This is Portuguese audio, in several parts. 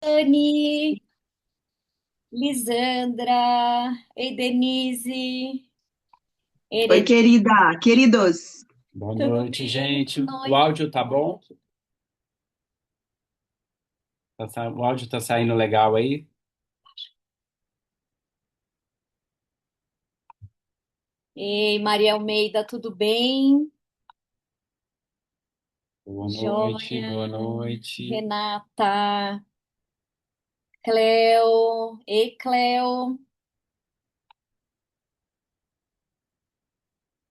Dani, Lisandra, ei Denise, Oi, Eren, querida, queridos. Boa tudo noite, bem? gente. Boa O noite. áudio tá bom? O áudio tá saindo legal aí? Ei, Maria Almeida, tudo bem? Boa noite, Joia, boa noite. Renata, Cleo, ei Cleo,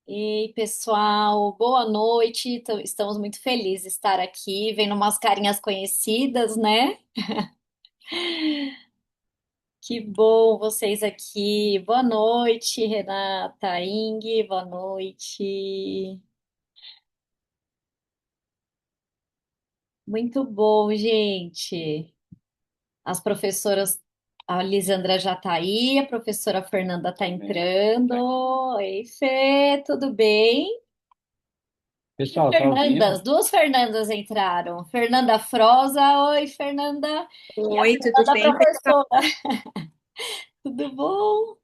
ei pessoal, boa noite. Estamos muito felizes de estar aqui, vendo umas carinhas conhecidas, né? Que bom vocês aqui. Boa noite, Renata, Ing, boa noite. Muito bom, gente. As professoras, a Lisandra já está aí, a professora Fernanda está entrando. Oi, Fê, tudo bem? Pessoal, tá Fernandas, ouvindo? duas Fernandas entraram. Fernanda Froza, oi, Fernanda. E a Oi, tudo Fernanda bem, pessoal? professora, tudo bom?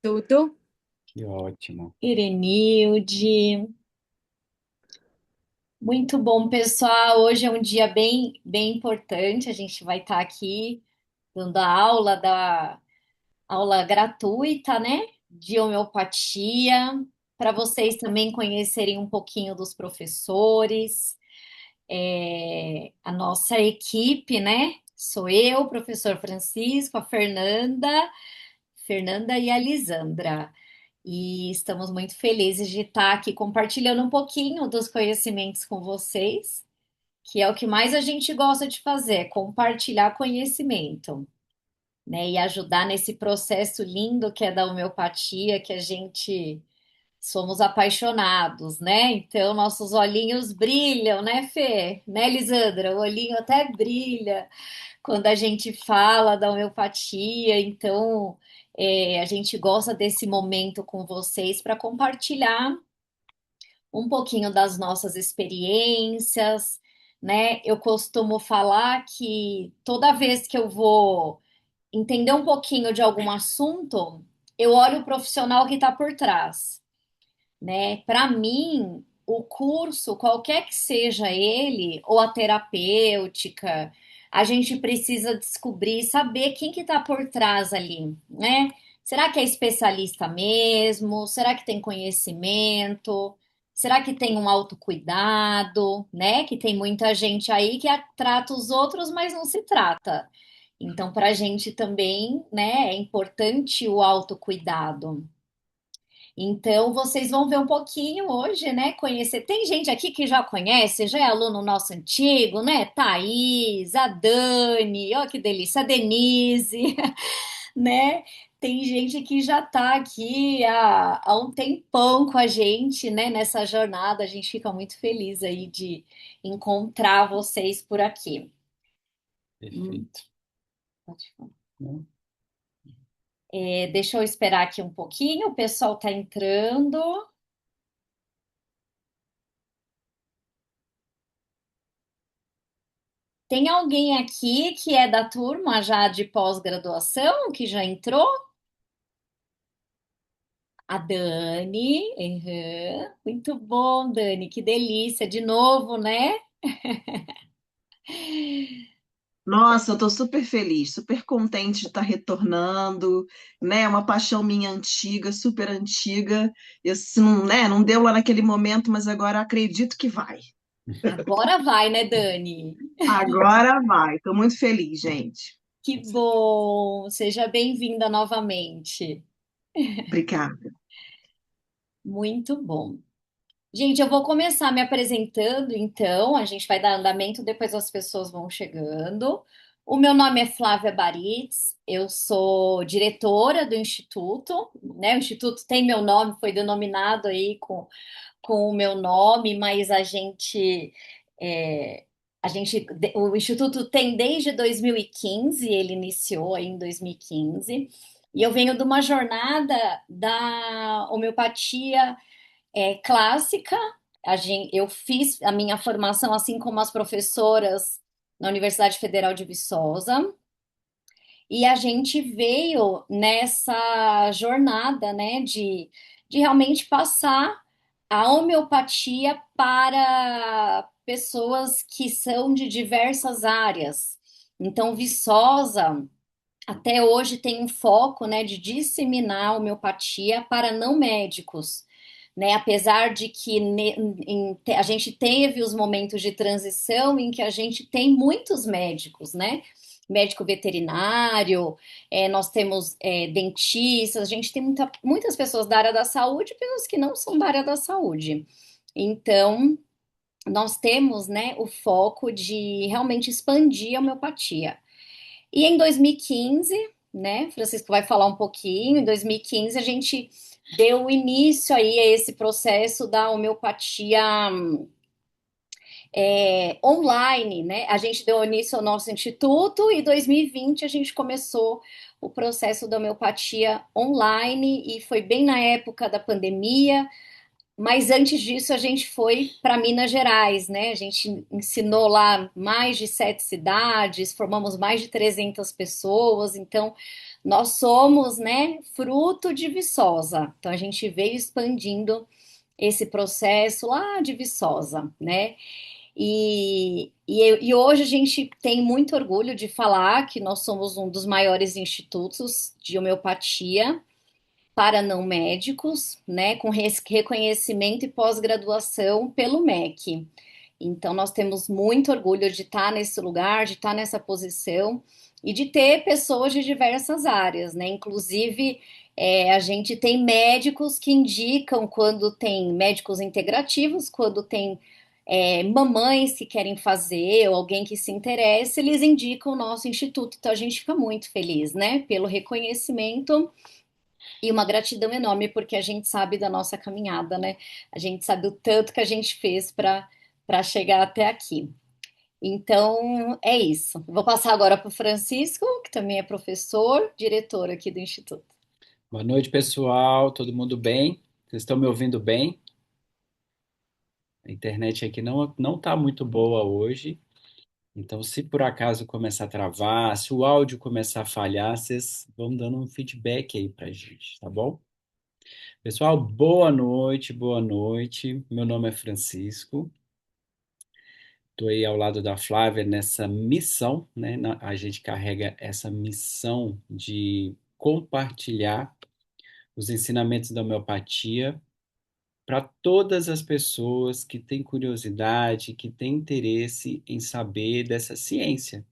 Tudo? Que ótimo. Irenilde. Muito bom, pessoal. Hoje é um dia bem importante. A gente vai estar aqui dando a aula da aula gratuita, né, de homeopatia, para vocês também conhecerem um pouquinho dos professores. A nossa equipe, né? Sou eu, o professor Francisco, a Fernanda e a Lisandra. E estamos muito felizes de estar aqui compartilhando um pouquinho dos conhecimentos com vocês, que é o que mais a gente gosta de fazer, compartilhar conhecimento, né? E ajudar nesse processo lindo que é da homeopatia, que a gente somos apaixonados, né? Então, nossos olhinhos brilham, né, Fê? Né, Lisandra? O olhinho até brilha quando a gente fala da homeopatia. Então, a gente gosta desse momento com vocês para compartilhar um pouquinho das nossas experiências, né? Eu costumo falar que toda vez que eu vou entender um pouquinho de algum assunto, eu olho o profissional que está por trás, né? Para mim, o curso, qualquer que seja ele, ou a terapêutica, a gente precisa descobrir, saber quem que está por trás ali, né? Será que é especialista mesmo? Será que tem conhecimento? Será que tem um autocuidado, né? Que tem muita gente aí que trata os outros, mas não se trata. Então, para a gente também, né, é importante o autocuidado. Então, vocês vão ver um pouquinho hoje, né? Conhecer. Tem gente aqui que já conhece, já é aluno nosso antigo, né? Thaís, a Dani, ó que delícia, a Denise, né? Tem gente que já está aqui há um tempão com a gente, né? Nessa jornada. A gente fica muito feliz aí de encontrar vocês por aqui. Hum, Perfeito. pode falar. Né? Deixa eu esperar aqui um pouquinho, o pessoal está entrando. Tem alguém aqui que é da turma já de pós-graduação, que já entrou? A Dani. Uhum. Muito bom, Dani, que delícia. De novo, né? Nossa, eu tô super feliz, super contente de estar retornando, né? Uma paixão minha antiga, super antiga. Eu, se não, né, não deu lá naquele momento, mas agora acredito que vai. Agora vai, né, Dani? Agora vai. Tô muito feliz, gente. Que bom. Seja bem-vinda novamente. Obrigada. Muito bom. Gente, eu vou começar me apresentando, então, a gente vai dar andamento, depois as pessoas vão chegando. O meu nome é Flávia Baritz, eu sou diretora do Instituto, né? O Instituto tem meu nome, foi denominado aí com o meu nome, mas é, o Instituto tem desde 2015, ele iniciou aí em 2015, e eu venho de uma jornada da homeopatia clássica. Eu fiz a minha formação, assim como as professoras, na Universidade Federal de Viçosa. E a gente veio nessa jornada, né, de realmente passar a homeopatia para pessoas que são de diversas áreas. Então, Viçosa até hoje tem um foco, né, de disseminar a homeopatia para não médicos, né? Apesar de que a gente teve os momentos de transição em que a gente tem muitos médicos, né? Médico veterinário, nós temos dentistas, a gente tem muitas pessoas da área da saúde e pessoas que não são da área da saúde. Então, nós temos, né, o foco de realmente expandir a homeopatia. E em 2015, né, Francisco vai falar um pouquinho, em 2015 a gente deu início aí a esse processo da homeopatia online, né? A gente deu início ao nosso instituto e em 2020 a gente começou o processo da homeopatia online e foi bem na época da pandemia. Mas antes disso, a gente foi para Minas Gerais, né? A gente ensinou lá mais de 7 cidades, formamos mais de 300 pessoas. Então, nós somos, né, fruto de Viçosa. Então, a gente veio expandindo esse processo lá de Viçosa, né? E hoje a gente tem muito orgulho de falar que nós somos um dos maiores institutos de homeopatia para não médicos, né, com reconhecimento e pós-graduação pelo MEC. Então, nós temos muito orgulho de estar nesse lugar, de estar nessa posição e de ter pessoas de diversas áreas, né? Inclusive, a gente tem médicos que indicam quando tem médicos integrativos, quando tem mamães que querem fazer ou alguém que se interessa, eles indicam o nosso instituto. Então, a gente fica muito feliz, né, pelo reconhecimento e uma gratidão enorme, porque a gente sabe da nossa caminhada, né? A gente sabe o tanto que a gente fez para chegar até aqui. Então, é isso. Vou passar agora para o Francisco, que também é professor, diretor aqui do Instituto. Boa noite, pessoal. Todo mundo bem? Vocês estão me ouvindo bem? A internet aqui não está muito boa hoje. Então, se por acaso começar a travar, se o áudio começar a falhar, vocês vão dando um feedback aí pra gente, tá bom? Pessoal, boa noite, boa noite. Meu nome é Francisco. Estou aí ao lado da Flávia nessa missão, né? A gente carrega essa missão de compartilhar os ensinamentos da homeopatia para todas as pessoas que têm curiosidade, que têm interesse em saber dessa ciência,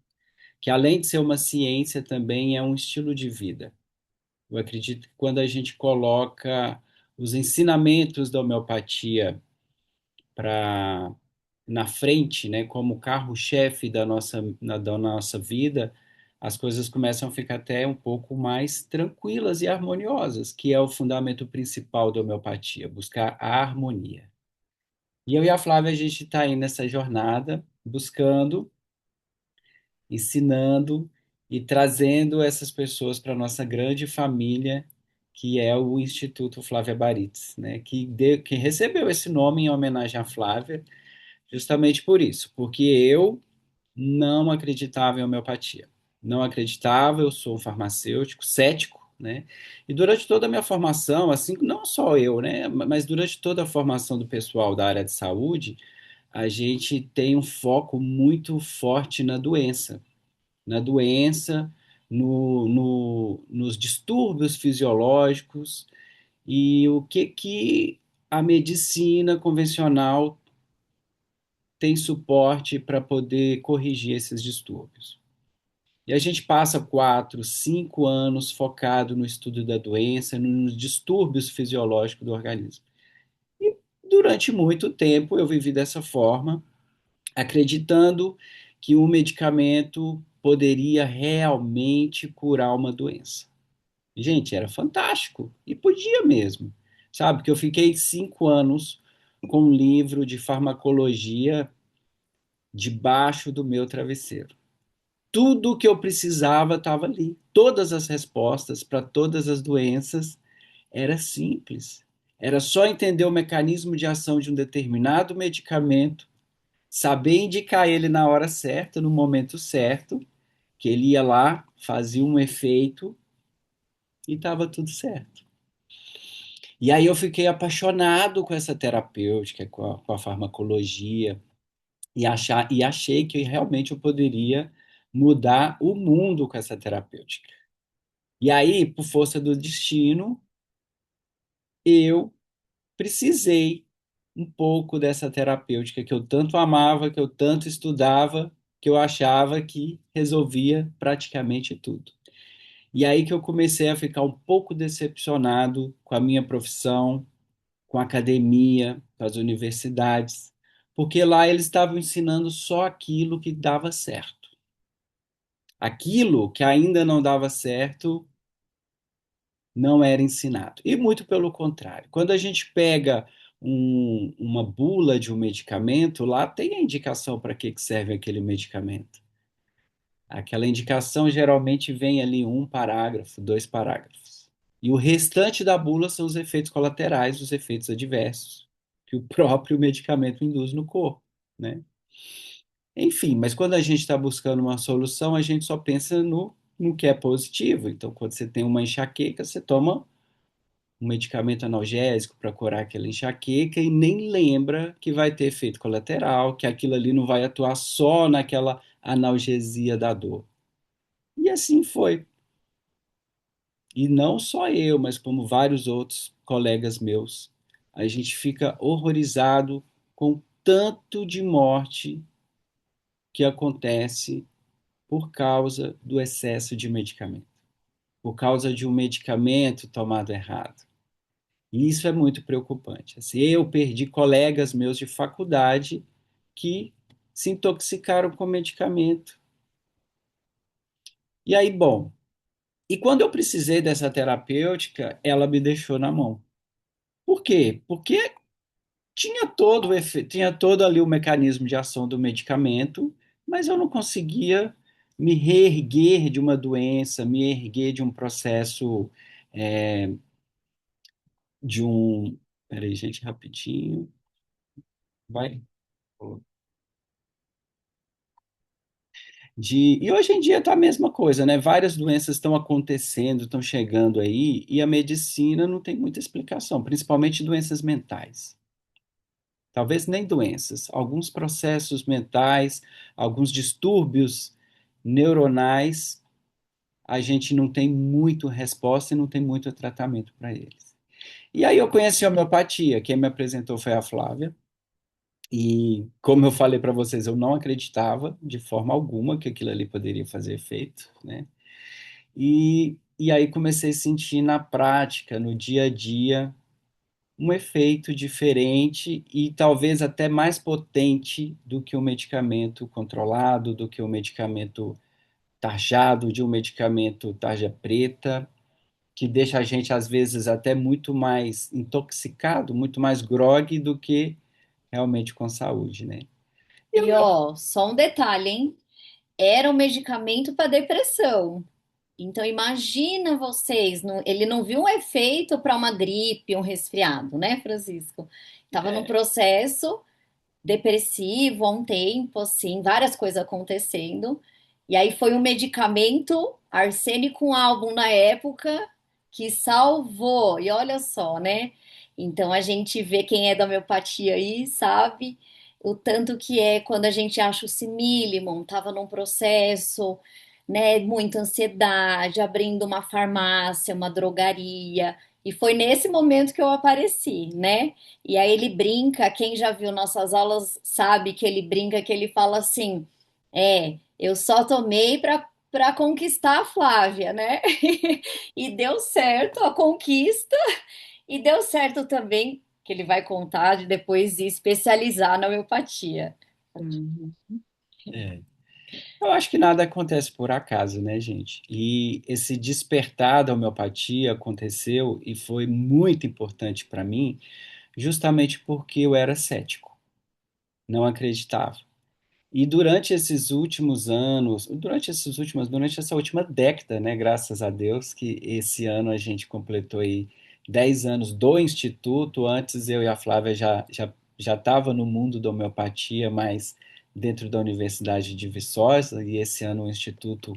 que além de ser uma ciência, também é um estilo de vida. Eu acredito que quando a gente coloca os ensinamentos da homeopatia para na frente, né, como carro-chefe da nossa vida, as coisas começam a ficar até um pouco mais tranquilas e harmoniosas, que é o fundamento principal da homeopatia, buscar a harmonia. E eu e a Flávia, a gente está aí nessa jornada, buscando, ensinando e trazendo essas pessoas para a nossa grande família, que é o Instituto Flávia Baritz, né? Que recebeu esse nome em homenagem à Flávia, justamente por isso, porque eu não acreditava em homeopatia. Não acreditava, eu sou um farmacêutico, cético, né? E durante toda a minha formação, assim, não só eu, né? Mas durante toda a formação do pessoal da área de saúde, a gente tem um foco muito forte na doença, nos distúrbios fisiológicos e o que a medicina convencional tem suporte para poder corrigir esses distúrbios. E a gente passa 4, 5 anos focado no estudo da doença, nos distúrbios fisiológicos do organismo. E durante muito tempo eu vivi dessa forma, acreditando que um medicamento poderia realmente curar uma doença. Gente, era fantástico e podia mesmo, sabe? Que eu fiquei 5 anos com um livro de farmacologia debaixo do meu travesseiro. Tudo o que eu precisava estava ali. Todas as respostas para todas as doenças era simples. Era só entender o mecanismo de ação de um determinado medicamento, saber indicar ele na hora certa, no momento certo, que ele ia lá, fazia um efeito e estava tudo certo. E aí eu fiquei apaixonado com essa terapêutica, com a farmacologia, e achei que realmente eu poderia mudar o mundo com essa terapêutica. E aí, por força do destino, eu precisei um pouco dessa terapêutica que eu tanto amava, que eu tanto estudava, que eu achava que resolvia praticamente tudo. E aí que eu comecei a ficar um pouco decepcionado com a minha profissão, com a academia, com as universidades, porque lá eles estavam ensinando só aquilo que dava certo. Aquilo que ainda não dava certo não era ensinado. E muito pelo contrário. Quando a gente pega uma bula de um medicamento, lá tem a indicação para que serve aquele medicamento. Aquela indicação geralmente vem ali um parágrafo, dois parágrafos. E o restante da bula são os efeitos colaterais, os efeitos adversos que o próprio medicamento induz no corpo, né? Enfim, mas quando a gente está buscando uma solução, a gente só pensa no que é positivo. Então, quando você tem uma enxaqueca, você toma um medicamento analgésico para curar aquela enxaqueca e nem lembra que vai ter efeito colateral, que aquilo ali não vai atuar só naquela analgesia da dor. E assim foi. E não só eu, mas como vários outros colegas meus, a gente fica horrorizado com o tanto de morte que acontece por causa do excesso de medicamento, por causa de um medicamento tomado errado. E isso é muito preocupante. Assim, eu perdi colegas meus de faculdade que se intoxicaram com medicamento. E aí, bom, e quando eu precisei dessa terapêutica, ela me deixou na mão. Por quê? Porque tinha todo ali o mecanismo de ação do medicamento, mas eu não conseguia me reerguer de uma doença, me erguer de um processo, é, de um. Peraí, gente, rapidinho. Vai. E hoje em dia está a mesma coisa, né? Várias doenças estão acontecendo, estão chegando aí, e a medicina não tem muita explicação, principalmente doenças mentais. Talvez nem doenças, alguns processos mentais, alguns distúrbios neuronais, a gente não tem muito resposta e não tem muito tratamento para eles. E aí eu conheci a homeopatia, quem me apresentou foi a Flávia, e como eu falei para vocês, eu não acreditava de forma alguma que aquilo ali poderia fazer efeito, né? E aí comecei a sentir na prática, no dia a dia, um efeito diferente e talvez até mais potente do que o medicamento controlado, do que o medicamento tarjado, de um medicamento tarja preta, que deixa a gente, às vezes, até muito mais intoxicado, muito mais grogue do que realmente com saúde, né? E E ó, só um detalhe, hein? Era um medicamento para depressão. Então imagina vocês, ele não viu um efeito para uma gripe, um resfriado, né, Francisco? Tava num processo depressivo há um tempo, assim, várias coisas acontecendo. E aí foi um medicamento, arsênico álbum na época, que salvou. E olha só, né? Então a gente vê quem é da homeopatia aí, sabe? O tanto que é quando a gente acha o Similimon, tava num processo, né? Muita ansiedade, abrindo uma farmácia, uma drogaria. E foi nesse momento que eu apareci, né? E aí ele brinca, quem já viu nossas aulas sabe que ele brinca, que ele fala assim: eu só tomei para conquistar a Flávia, né? E deu certo a conquista, e deu certo também, que ele vai contar de depois de especializar na homeopatia. Uhum. é, eu acho que nada acontece por acaso, né, gente? E esse despertar da homeopatia aconteceu e foi muito importante para mim, justamente porque eu era cético, não acreditava. E durante esses últimos anos, durante essa última década, né, graças a Deus, que esse ano a gente completou aí 10 anos do Instituto. Antes eu e a Flávia já estava no mundo da homeopatia, mas dentro da Universidade de Viçosa, e esse ano o Instituto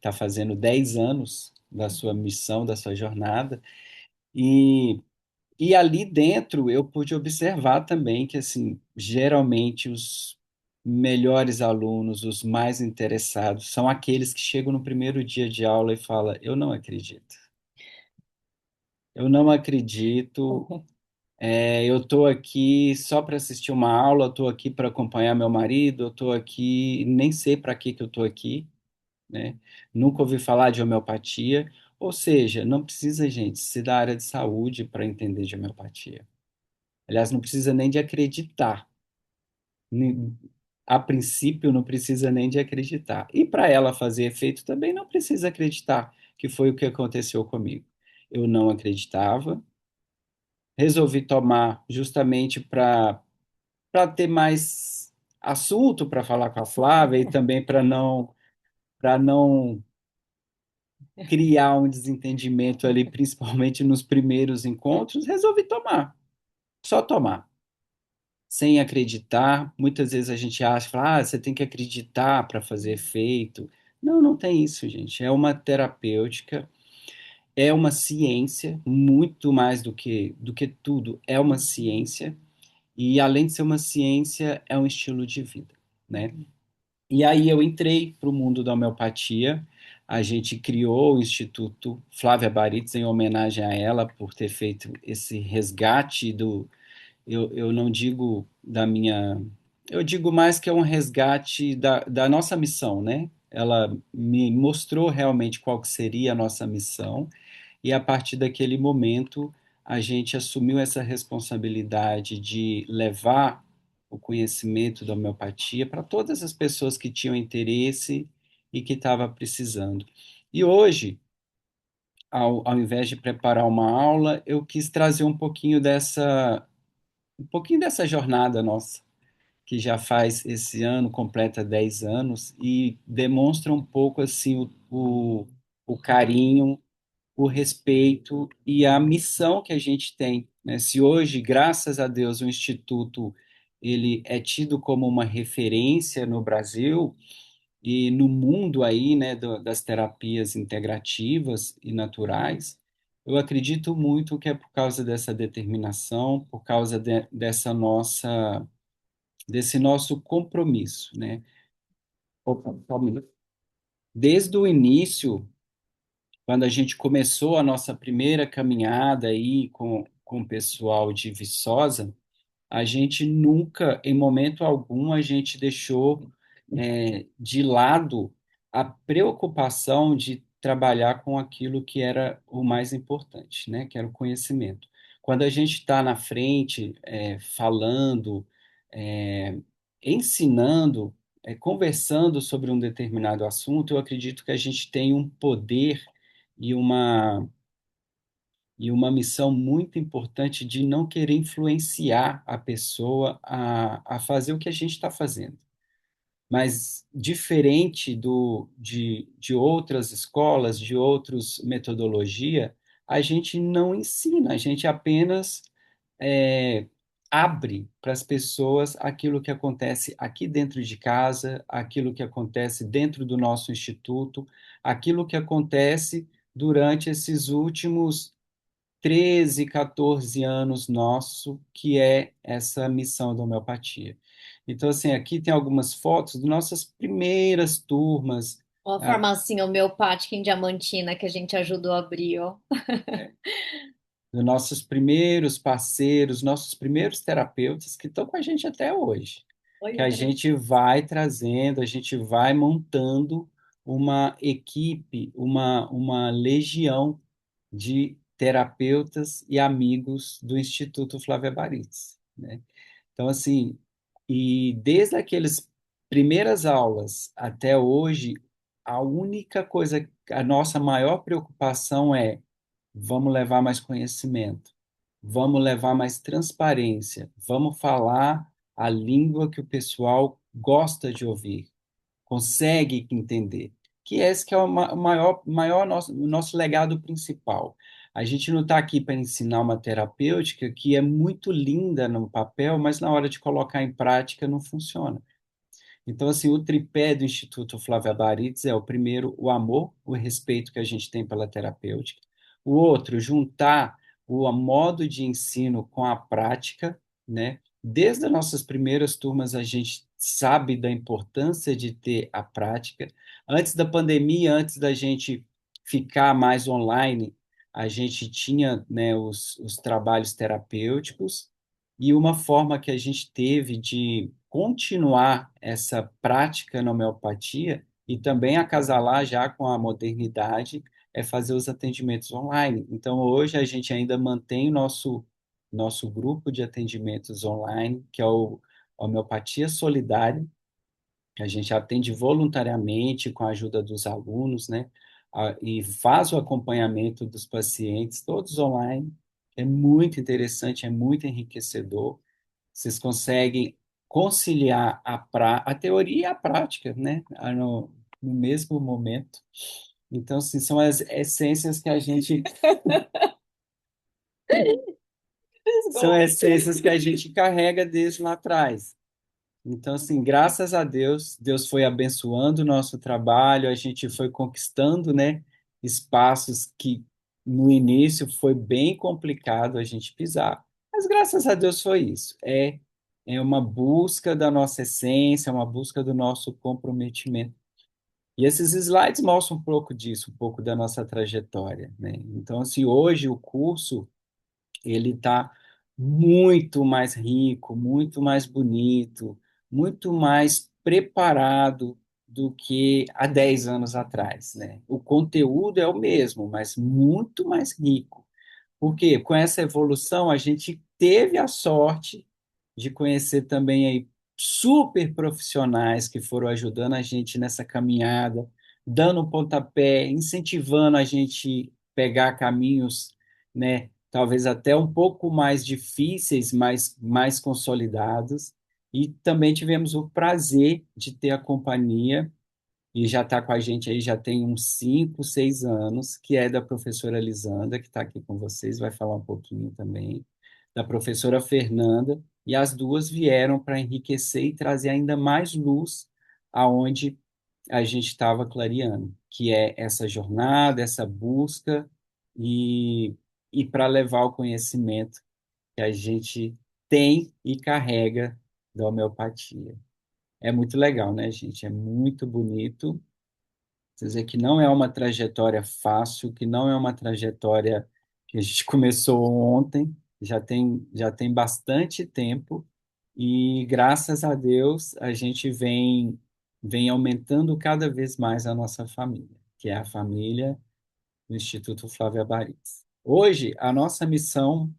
está fazendo 10 anos da sua missão, da sua jornada, e, e ali dentro eu pude observar também que, assim, geralmente os melhores alunos, os mais interessados, são aqueles que chegam no primeiro dia de aula e falam: Eu não acredito. Eu não acredito. Eu estou aqui só para assistir uma aula, estou aqui para acompanhar meu marido, eu estou aqui, nem sei para que eu estou aqui, né? Nunca ouvi falar de homeopatia. Ou seja, não precisa, gente, ser da área de saúde para entender de homeopatia. Aliás, não precisa nem de acreditar. Nem- A princípio, não precisa nem de acreditar. E para ela fazer efeito também não precisa acreditar, que foi o que aconteceu comigo. Eu não acreditava, resolvi tomar justamente para ter mais assunto para falar com a Flávia e também para não criar um desentendimento ali, principalmente nos primeiros encontros, resolvi tomar, só tomar, sem acreditar. Muitas vezes a gente acha, fala, você tem que acreditar para fazer efeito. Não, não tem isso, gente. É uma terapêutica, é uma ciência, muito mais do que tudo, é uma ciência. E além de ser uma ciência, é um estilo de vida, né? E aí eu entrei para o mundo da homeopatia. A gente criou o Instituto Flávia Baritz em homenagem a ela por ter feito esse resgate do. Eu não digo da minha. Eu digo mais que é um resgate da nossa missão, né? Ela me mostrou realmente qual que seria a nossa missão, e a partir daquele momento a gente assumiu essa responsabilidade de levar o conhecimento da homeopatia para todas as pessoas que tinham interesse e que estavam precisando. E hoje, ao invés de preparar uma aula, eu quis trazer um pouquinho dessa jornada nossa, que já faz esse ano, completa 10 anos, e demonstra um pouco assim o carinho, o respeito e a missão que a gente tem, né? Se hoje, graças a Deus, o Instituto ele é tido como uma referência no Brasil e no mundo aí, né, das terapias integrativas e naturais, eu acredito muito que é por causa dessa determinação, por causa desse nosso compromisso, né? Opa, só um minuto. Desde o início, quando a gente começou a nossa primeira caminhada aí com o pessoal de Viçosa, a gente nunca, em momento algum, a gente deixou de lado a preocupação de trabalhar com aquilo que era o mais importante, né? Que era o conhecimento. Quando a gente está na frente, falando, é, ensinando, conversando sobre um determinado assunto, eu acredito que a gente tem um poder e uma missão muito importante de não querer influenciar a pessoa a fazer o que a gente está fazendo. Mas, diferente de outras escolas, de outras metodologias, a gente não ensina, a gente apenas é, abre para as pessoas aquilo que acontece aqui dentro de casa, aquilo que acontece dentro do nosso instituto, aquilo que acontece durante esses últimos 13, 14 anos nosso, que é essa missão da homeopatia. Então, assim, aqui tem algumas fotos de nossas primeiras turmas, Uma ah, farmacinha homeopática em Diamantina que a gente ajudou a abrir, ó. dos nossos primeiros parceiros, nossos primeiros terapeutas que estão com a gente até hoje, que a Olha. gente vai trazendo, a gente vai montando uma equipe, uma legião de terapeutas e amigos do Instituto Flávia Baritz, né? Então, assim, e desde aquelas primeiras aulas até hoje, a única coisa, a nossa maior preocupação é: vamos levar mais conhecimento, vamos levar mais transparência, vamos falar a língua que o pessoal gosta de ouvir, consegue entender. Que esse que é o maior o nosso legado principal. A gente não está aqui para ensinar uma terapêutica que é muito linda no papel, mas na hora de colocar em prática não funciona. Então, assim, o tripé do Instituto Flávia Barites é o primeiro, o amor, o respeito que a gente tem pela terapêutica. O outro, juntar o modo de ensino com a prática, né? Desde as nossas primeiras turmas, a gente sabe da importância de ter a prática. Antes da pandemia, antes da gente ficar mais online, a gente tinha, né, os trabalhos terapêuticos, e uma forma que a gente teve de continuar essa prática na homeopatia e também acasalar já com a modernidade é fazer os atendimentos online. Então, hoje a gente ainda mantém o nosso grupo de atendimentos online, que é o Homeopatia Solidária, que a gente atende voluntariamente com a ajuda dos alunos, né? E faz o acompanhamento dos pacientes, todos online. É muito interessante, é muito enriquecedor. Vocês conseguem conciliar a teoria e a prática, né? No mesmo momento. Então, assim, são as essências que a gente são essências que a gente carrega desde lá atrás. Então, assim, graças a Deus, Deus foi abençoando o nosso trabalho, a gente foi conquistando, né, espaços que no início foi bem complicado a gente pisar. Mas graças a Deus foi isso. É uma busca da nossa essência, uma busca do nosso comprometimento. E esses slides mostram um pouco disso, um pouco da nossa trajetória, né? Então, assim, hoje o curso ele está muito mais rico, muito mais bonito, muito mais preparado do que há 10 anos atrás, né? O conteúdo é o mesmo, mas muito mais rico. Porque com essa evolução a gente teve a sorte de conhecer também aí super profissionais que foram ajudando a gente nessa caminhada, dando um pontapé, incentivando a gente pegar caminhos, né, talvez até um pouco mais difíceis, mas mais consolidados. E também tivemos o prazer de ter a companhia e já está com a gente aí já tem uns 5, 6 anos, que é da professora Lisandra, que está aqui com vocês, vai falar um pouquinho também, da professora Fernanda, e as duas vieram para enriquecer e trazer ainda mais luz aonde a gente estava clareando, que é essa jornada, essa busca e para levar o conhecimento que a gente tem e carrega da homeopatia. É muito legal, né, gente? É muito bonito. Quer dizer que não é uma trajetória fácil, que não é uma trajetória que a gente começou ontem, já tem bastante tempo e graças a Deus a gente vem aumentando cada vez mais a nossa família, que é a família do Instituto Flávia Baritz. Hoje a nossa missão,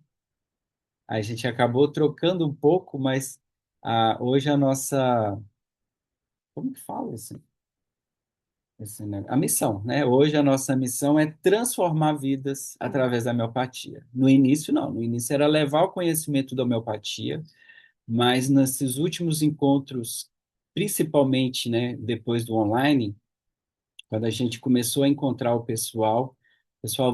a gente acabou trocando um pouco, mas hoje a nossa, como que fala isso? A missão, né? Hoje a nossa missão é transformar vidas através da homeopatia. No início, não. No início era levar o conhecimento da homeopatia, mas nesses últimos encontros, principalmente, né, depois do online, quando a gente começou a encontrar o pessoal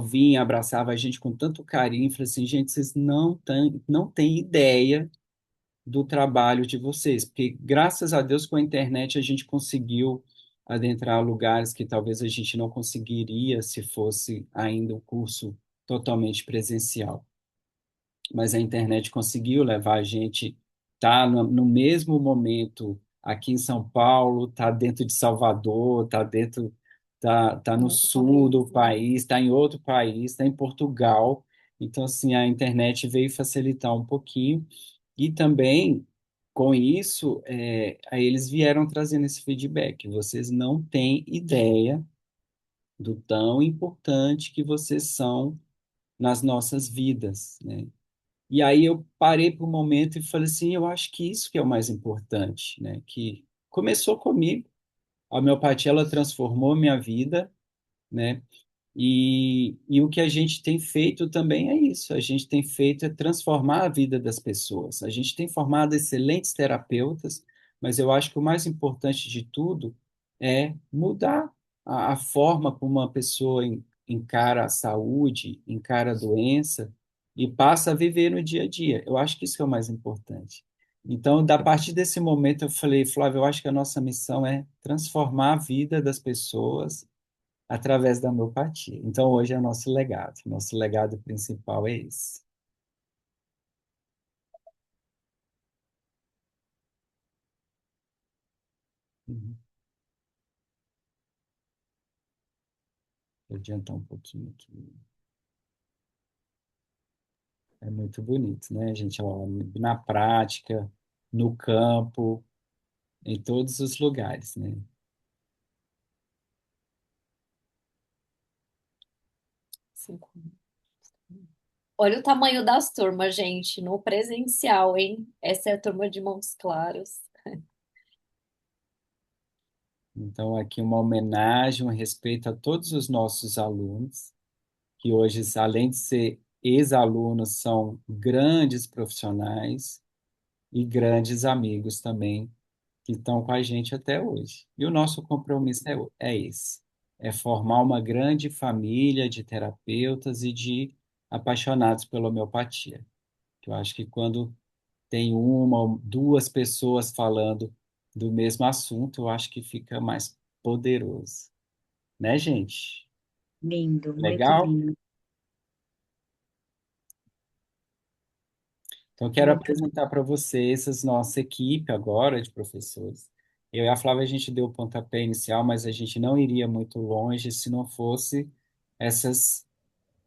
vinha, abraçava a gente com tanto carinho, e falou assim, gente, vocês não têm ideia do trabalho de vocês, porque graças a Deus com a internet a gente conseguiu adentrar lugares que talvez a gente não conseguiria se fosse ainda o curso totalmente presencial. Mas a internet conseguiu levar a gente tá no mesmo momento aqui em São Paulo, tá dentro de Salvador, tá no sul do país, tá em outro país, tá em Portugal. Então assim, a internet veio facilitar um pouquinho e também, com isso, aí eles vieram trazendo esse feedback. Vocês não têm ideia do tão importante que vocês são nas nossas vidas, né? E aí eu parei por um momento e falei assim, eu acho que isso que é o mais importante, né? Que começou comigo. A homeopatia, ela transformou minha vida, né? E o que a gente tem feito também é isso. A gente tem feito é transformar a vida das pessoas. A gente tem formado excelentes terapeutas, mas eu acho que o mais importante de tudo é mudar a forma como uma pessoa encara a saúde, encara a doença e passa a viver no dia a dia. Eu acho que isso é o mais importante. Então, da partir desse momento, eu falei, Flávio, eu acho que a nossa missão é transformar a vida das pessoas através da homeopatia. Então, hoje é o nosso legado. Nosso legado principal é esse. Uhum. Vou adiantar um pouquinho aqui. É muito bonito, né, gente? Ó, na prática, no campo, em todos os lugares, né? Cinco. Olha o tamanho das turmas, gente, no presencial, hein? Essa é a turma de Montes Claros. Então, aqui uma homenagem, um respeito a todos os nossos alunos, que hoje, além de ser ex-alunos, são grandes profissionais e grandes amigos também, que estão com a gente até hoje. E o nosso compromisso é esse, é formar uma grande família de terapeutas e de apaixonados pela homeopatia. Eu acho que quando tem uma ou duas pessoas falando do mesmo assunto, eu acho que fica mais poderoso. Né, gente? Lindo, muito Legal? lindo, Então, eu quero muito apresentar para vocês a nossa equipe agora de professores. Eu e a Flávia, a gente deu o pontapé inicial, mas a gente não iria muito longe se não fosse essas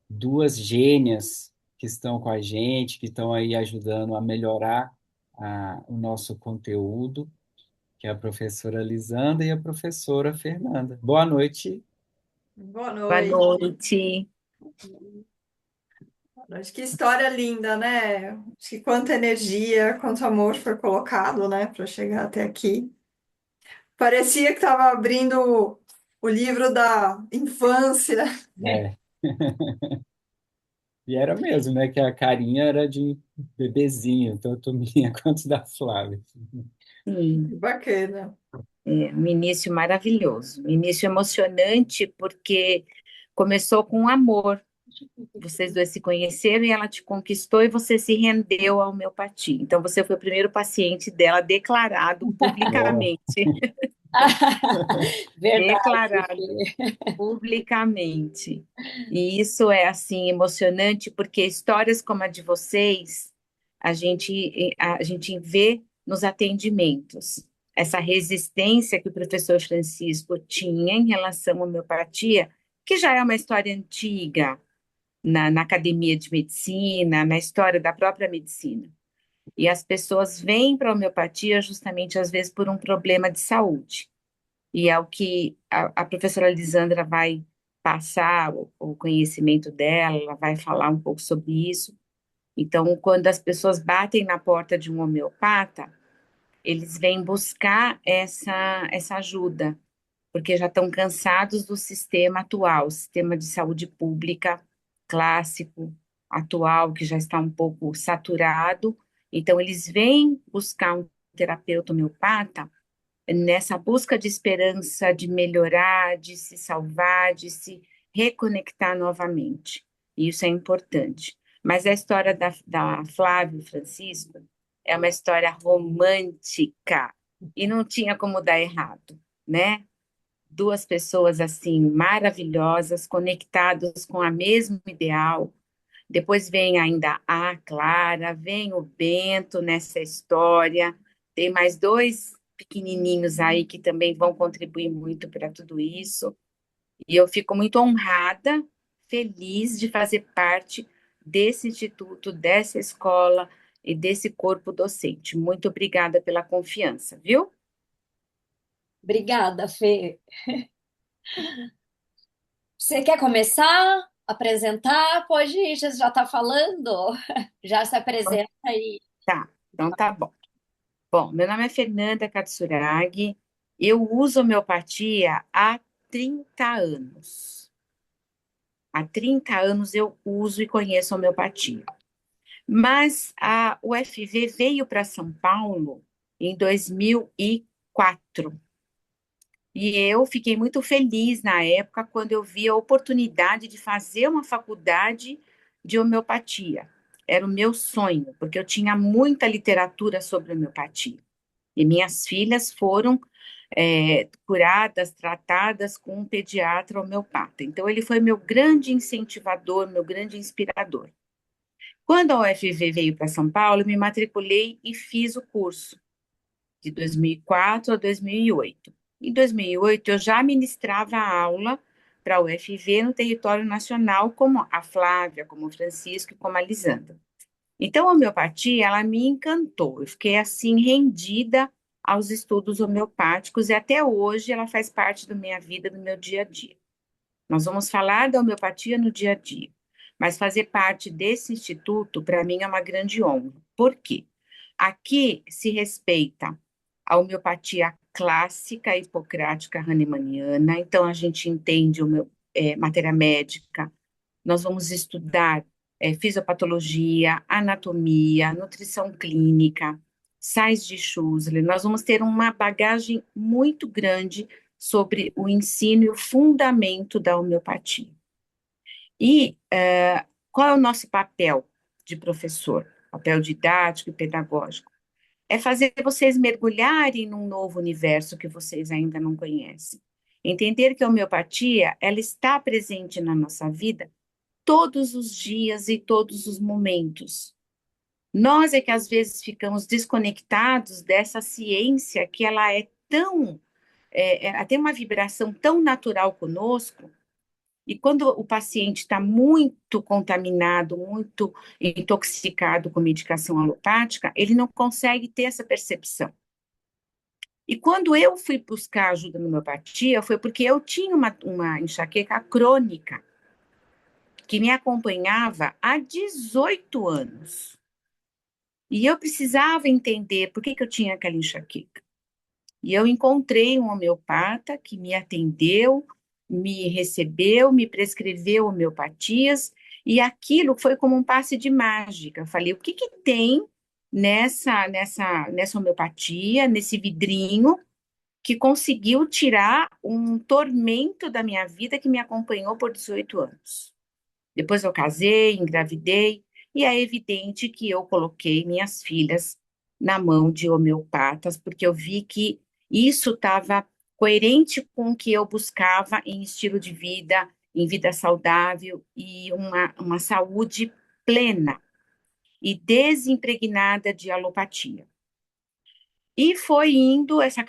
duas gênias que estão com a gente, que estão aí ajudando a melhorar o nosso conteúdo, que é a professora Lisandra e a professora Fernanda. Boa noite. Boa boa noite. noite. Acho que história linda, né? Acho que quanta energia, quanto amor foi colocado, né, para chegar até aqui. Parecia que estava abrindo o livro da infância. É. E era mesmo, né? Que a carinha era de bebezinho, tanto minha quanto da Flávia. Sim, Que bacana. um início maravilhoso, um início emocionante, porque começou com amor. Vocês dois se conheceram e ela te conquistou e você se rendeu à homeopatia. Então, você foi o primeiro paciente dela declarado Ó, publicamente. Verdade, Declarado Fê. publicamente. E isso é assim emocionante porque histórias como a de vocês, a gente vê nos atendimentos. Essa resistência que o professor Francisco tinha em relação à homeopatia, que já é uma história antiga na academia de medicina, na história da própria medicina. E as pessoas vêm para a homeopatia justamente, às vezes, por um problema de saúde. E é o que a professora Lisandra vai passar o conhecimento dela, ela vai falar um pouco sobre isso. Então, quando as pessoas batem na porta de um homeopata, eles vêm buscar essa ajuda, porque já estão cansados do sistema atual, sistema de saúde pública clássico, atual, que já está um pouco saturado. Então, eles vêm buscar um terapeuta homeopata nessa busca de esperança, de melhorar, de se salvar, de se reconectar novamente. E isso é importante. Mas a história da Flávia e Francisco é uma história romântica e não tinha como dar errado, né? Duas pessoas assim maravilhosas, conectadas com a mesmo ideal. Depois vem ainda a Clara, vem o Bento nessa história. Tem mais dois pequenininhos aí que também vão contribuir muito para tudo isso. E eu fico muito honrada, feliz de fazer parte desse instituto, dessa escola e desse corpo docente. Muito obrigada pela confiança, viu? Obrigada, Fê. Você quer começar a apresentar? Pode ir, já está falando. Já se apresenta aí. Tá, então tá bom. Bom, meu nome é Fernanda Katsuragi. Eu uso homeopatia há 30 anos. Há 30 anos eu uso e conheço homeopatia. Mas a UFV veio para São Paulo em 2004. E eu fiquei muito feliz na época quando eu vi a oportunidade de fazer uma faculdade de homeopatia. era o meu sonho, porque eu tinha muita literatura sobre homeopatia. E minhas filhas foram curadas, tratadas com um pediatra homeopata. Então, ele foi meu grande incentivador, meu grande inspirador. Quando a UFV veio para São Paulo, eu me matriculei e fiz o curso, de 2004 a 2008. Em 2008, eu já ministrava aula para a UFV no território nacional, como a Flávia, como o Francisco e como a Lisandra. Então, a homeopatia, ela me encantou. Eu fiquei, assim, rendida aos estudos homeopáticos e até hoje ela faz parte da minha vida, do meu dia a dia. Nós vamos falar da homeopatia no dia a dia, mas fazer parte desse instituto, para mim, é uma grande honra. Por quê? Aqui se respeita a homeopatia clássica hipocrática hahnemanniana, então a gente entende matéria médica, nós vamos estudar fisiopatologia, anatomia, nutrição clínica, sais de Schussler. Nós vamos ter uma bagagem muito grande sobre o ensino e o fundamento da homeopatia. E qual é o nosso papel de professor? Papel didático e pedagógico. É fazer vocês mergulharem num novo universo que vocês ainda não conhecem. Entender que a homeopatia, ela está presente na nossa vida todos os dias e todos os momentos. Nós é que às vezes ficamos desconectados dessa ciência que ela é tão, ela tem uma vibração tão natural conosco, e quando o paciente está muito contaminado, muito intoxicado com medicação alopática, ele não consegue ter essa percepção. E quando eu fui buscar ajuda na homeopatia, foi porque eu tinha uma enxaqueca crônica, que me acompanhava há 18 anos. E eu precisava entender por que eu tinha aquela enxaqueca. E eu encontrei um homeopata que me atendeu, me recebeu, me prescreveu homeopatias, e aquilo foi como um passe de mágica. Eu falei, o que tem nessa homeopatia, nesse vidrinho, que conseguiu tirar um tormento da minha vida que me acompanhou por 18 anos? Depois eu casei, engravidei, e é evidente que eu coloquei minhas filhas na mão de homeopatas, porque eu vi que isso estava coerente com o que eu buscava em estilo de vida, em vida saudável e uma saúde plena e desimpregnada de alopatia. E foi indo essa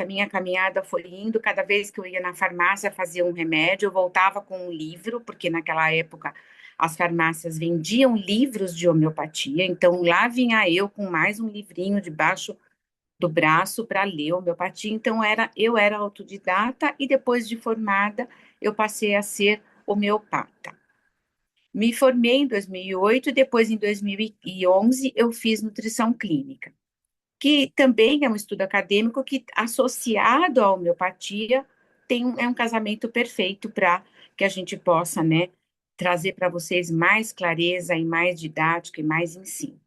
minha caminhada foi indo, cada vez que eu ia na farmácia fazer um remédio, eu voltava com um livro, porque naquela época as farmácias vendiam livros de homeopatia, então lá vinha eu com mais um livrinho debaixo do braço para ler homeopatia, então eu era autodidata e depois de formada eu passei a ser homeopata. Me formei em 2008 e depois em 2011 eu fiz nutrição clínica, que também é um estudo acadêmico que, associado à homeopatia, é um casamento perfeito para que a gente possa, né, trazer para vocês mais clareza e mais didático e mais ensino.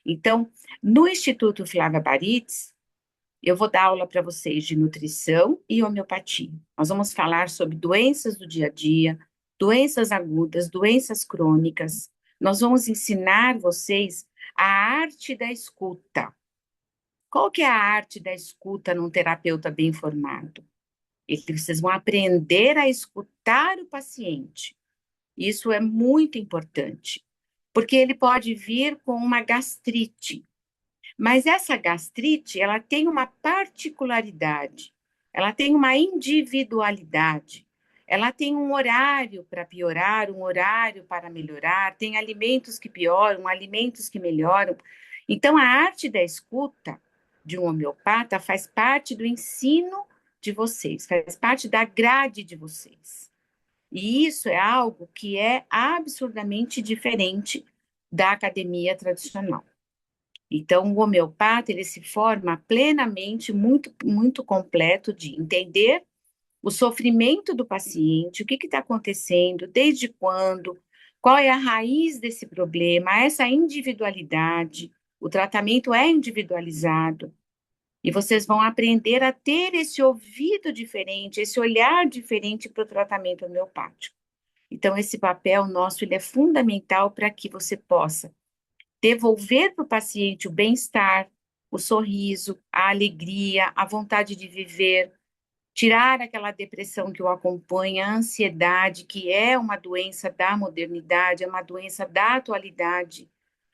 Então, no Instituto Flávia Baritz, eu vou dar aula para vocês de nutrição e homeopatia. Nós vamos falar sobre doenças do dia a dia, doenças agudas, doenças crônicas. Nós vamos ensinar vocês a arte da escuta. Qual que é a arte da escuta num terapeuta bem formado? Vocês vão aprender a escutar o paciente. Isso é muito importante, porque ele pode vir com uma gastrite, mas essa gastrite, ela tem uma particularidade, ela tem uma individualidade, ela tem um horário para piorar, um horário para melhorar, tem alimentos que pioram, alimentos que melhoram. Então, a arte da escuta de um homeopata faz parte do ensino de vocês, faz parte da grade de vocês. E isso é algo que é absurdamente diferente da academia tradicional. Então, o homeopata, ele se forma plenamente, muito, muito completo de entender o sofrimento do paciente, o que está acontecendo, desde quando, qual é a raiz desse problema, essa individualidade, o tratamento é individualizado, e vocês vão aprender a ter esse ouvido diferente, esse olhar diferente para o tratamento homeopático. Então, esse papel nosso, ele é fundamental para que você possa devolver para o paciente o bem-estar, o sorriso, a alegria, a vontade de viver, tirar aquela depressão que o acompanha, a ansiedade, que é uma doença da modernidade, é uma doença da atualidade.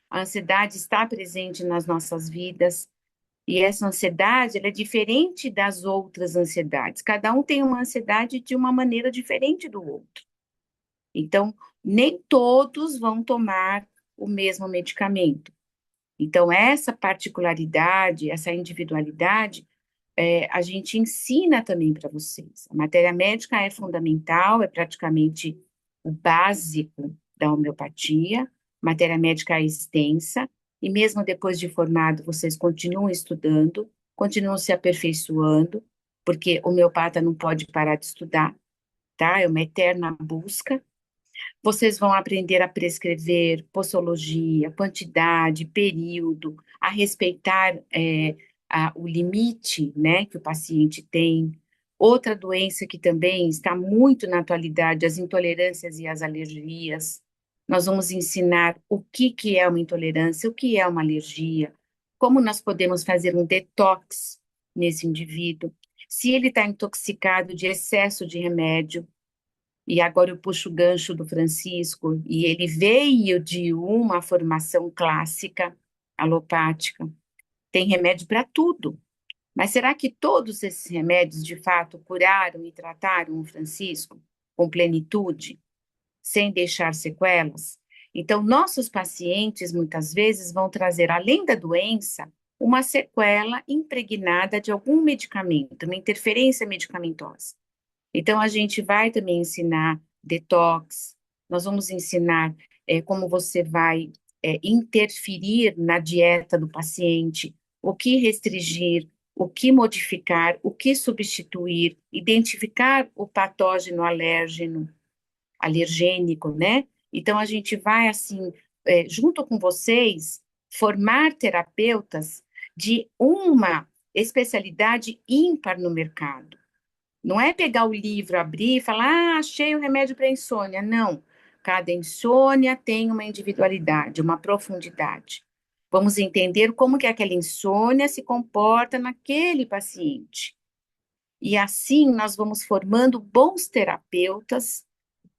A ansiedade está presente nas nossas vidas. E essa ansiedade, ela é diferente das outras ansiedades. Cada um tem uma ansiedade de uma maneira diferente do outro. Então, nem todos vão tomar o mesmo medicamento. Então, essa particularidade, essa individualidade, a gente ensina também para vocês. A matéria médica é fundamental, é praticamente o básico da homeopatia. A matéria médica é extensa, e mesmo depois de formado, vocês continuam estudando, continuam se aperfeiçoando, porque o homeopata não pode parar de estudar, tá? É uma eterna busca. Vocês vão aprender a prescrever posologia, quantidade, período, a respeitar o limite, né, que o paciente tem. Outra doença que também está muito na atualidade, as intolerâncias e as alergias. Nós vamos ensinar o que é uma intolerância, o que é uma alergia, como nós podemos fazer um detox nesse indivíduo, se ele está intoxicado de excesso de remédio. E agora eu puxo o gancho do Francisco, e ele veio de uma formação clássica alopática. Tem remédio para tudo. Mas será que todos esses remédios, de fato, curaram e trataram o Francisco com plenitude, sem deixar sequelas? Então, nossos pacientes, muitas vezes, vão trazer, além da doença, uma sequela impregnada de algum medicamento, uma interferência medicamentosa. Então, a gente vai também ensinar detox, nós vamos ensinar como você vai interferir na dieta do paciente, o que restringir, o que modificar, o que substituir, identificar o patógeno alergênico, né? Então, a gente vai, assim, junto com vocês, formar terapeutas de uma especialidade ímpar no mercado. Não é pegar o livro, abrir e falar, achei o remédio para insônia. Não. Cada insônia tem uma individualidade, uma profundidade. Vamos entender como que aquela insônia se comporta naquele paciente. E assim nós vamos formando bons terapeutas,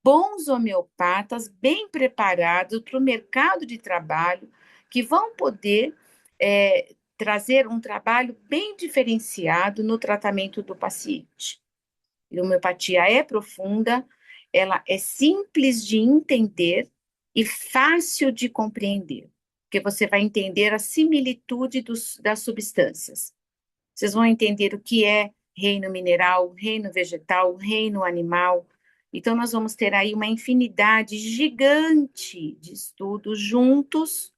bons homeopatas, bem preparados para o mercado de trabalho, que vão poder trazer um trabalho bem diferenciado no tratamento do paciente. A homeopatia é profunda, ela é simples de entender e fácil de compreender, porque você vai entender a similitude das substâncias. Vocês vão entender o que é reino mineral, reino vegetal, reino animal. Então, nós vamos ter aí uma infinidade gigante de estudos juntos,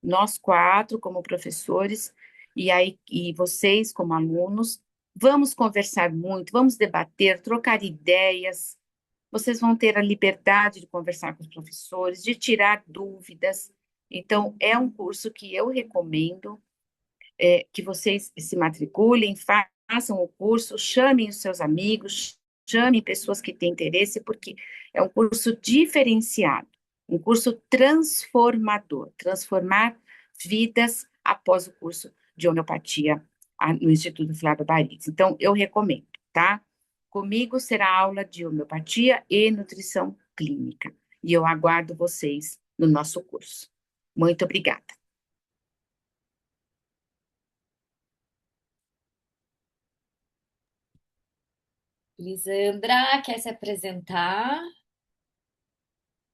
nós quatro como professores, e vocês como alunos. Vamos conversar muito, vamos debater, trocar ideias. Vocês vão ter a liberdade de conversar com os professores, de tirar dúvidas. Então, é um curso que eu recomendo que vocês se matriculem, façam o curso, chamem os seus amigos, chamem pessoas que têm interesse, porque é um curso diferenciado, um curso transformador, transformar vidas após o curso de homeopatia no Instituto Flávio Baritz. Então, eu recomendo, tá? Comigo será aula de homeopatia e nutrição clínica. E eu aguardo vocês no nosso curso. Muito obrigada. Lisandra, quer se apresentar?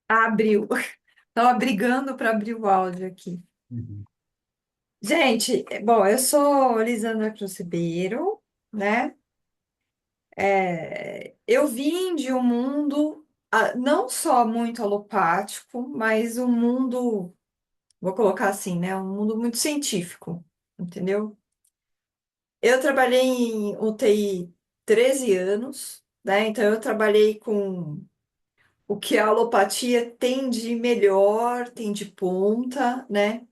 Abriu. Tava brigando para abrir o áudio aqui. Uhum. Gente, bom, eu sou Lisandra Cruz Ribeiro, né? Eu vim de um mundo não só muito alopático, mas um mundo, vou colocar assim, né? Um mundo muito científico, entendeu? Eu trabalhei em UTI 13 anos, né? Então eu trabalhei com o que a alopatia tem de melhor, tem de ponta, né?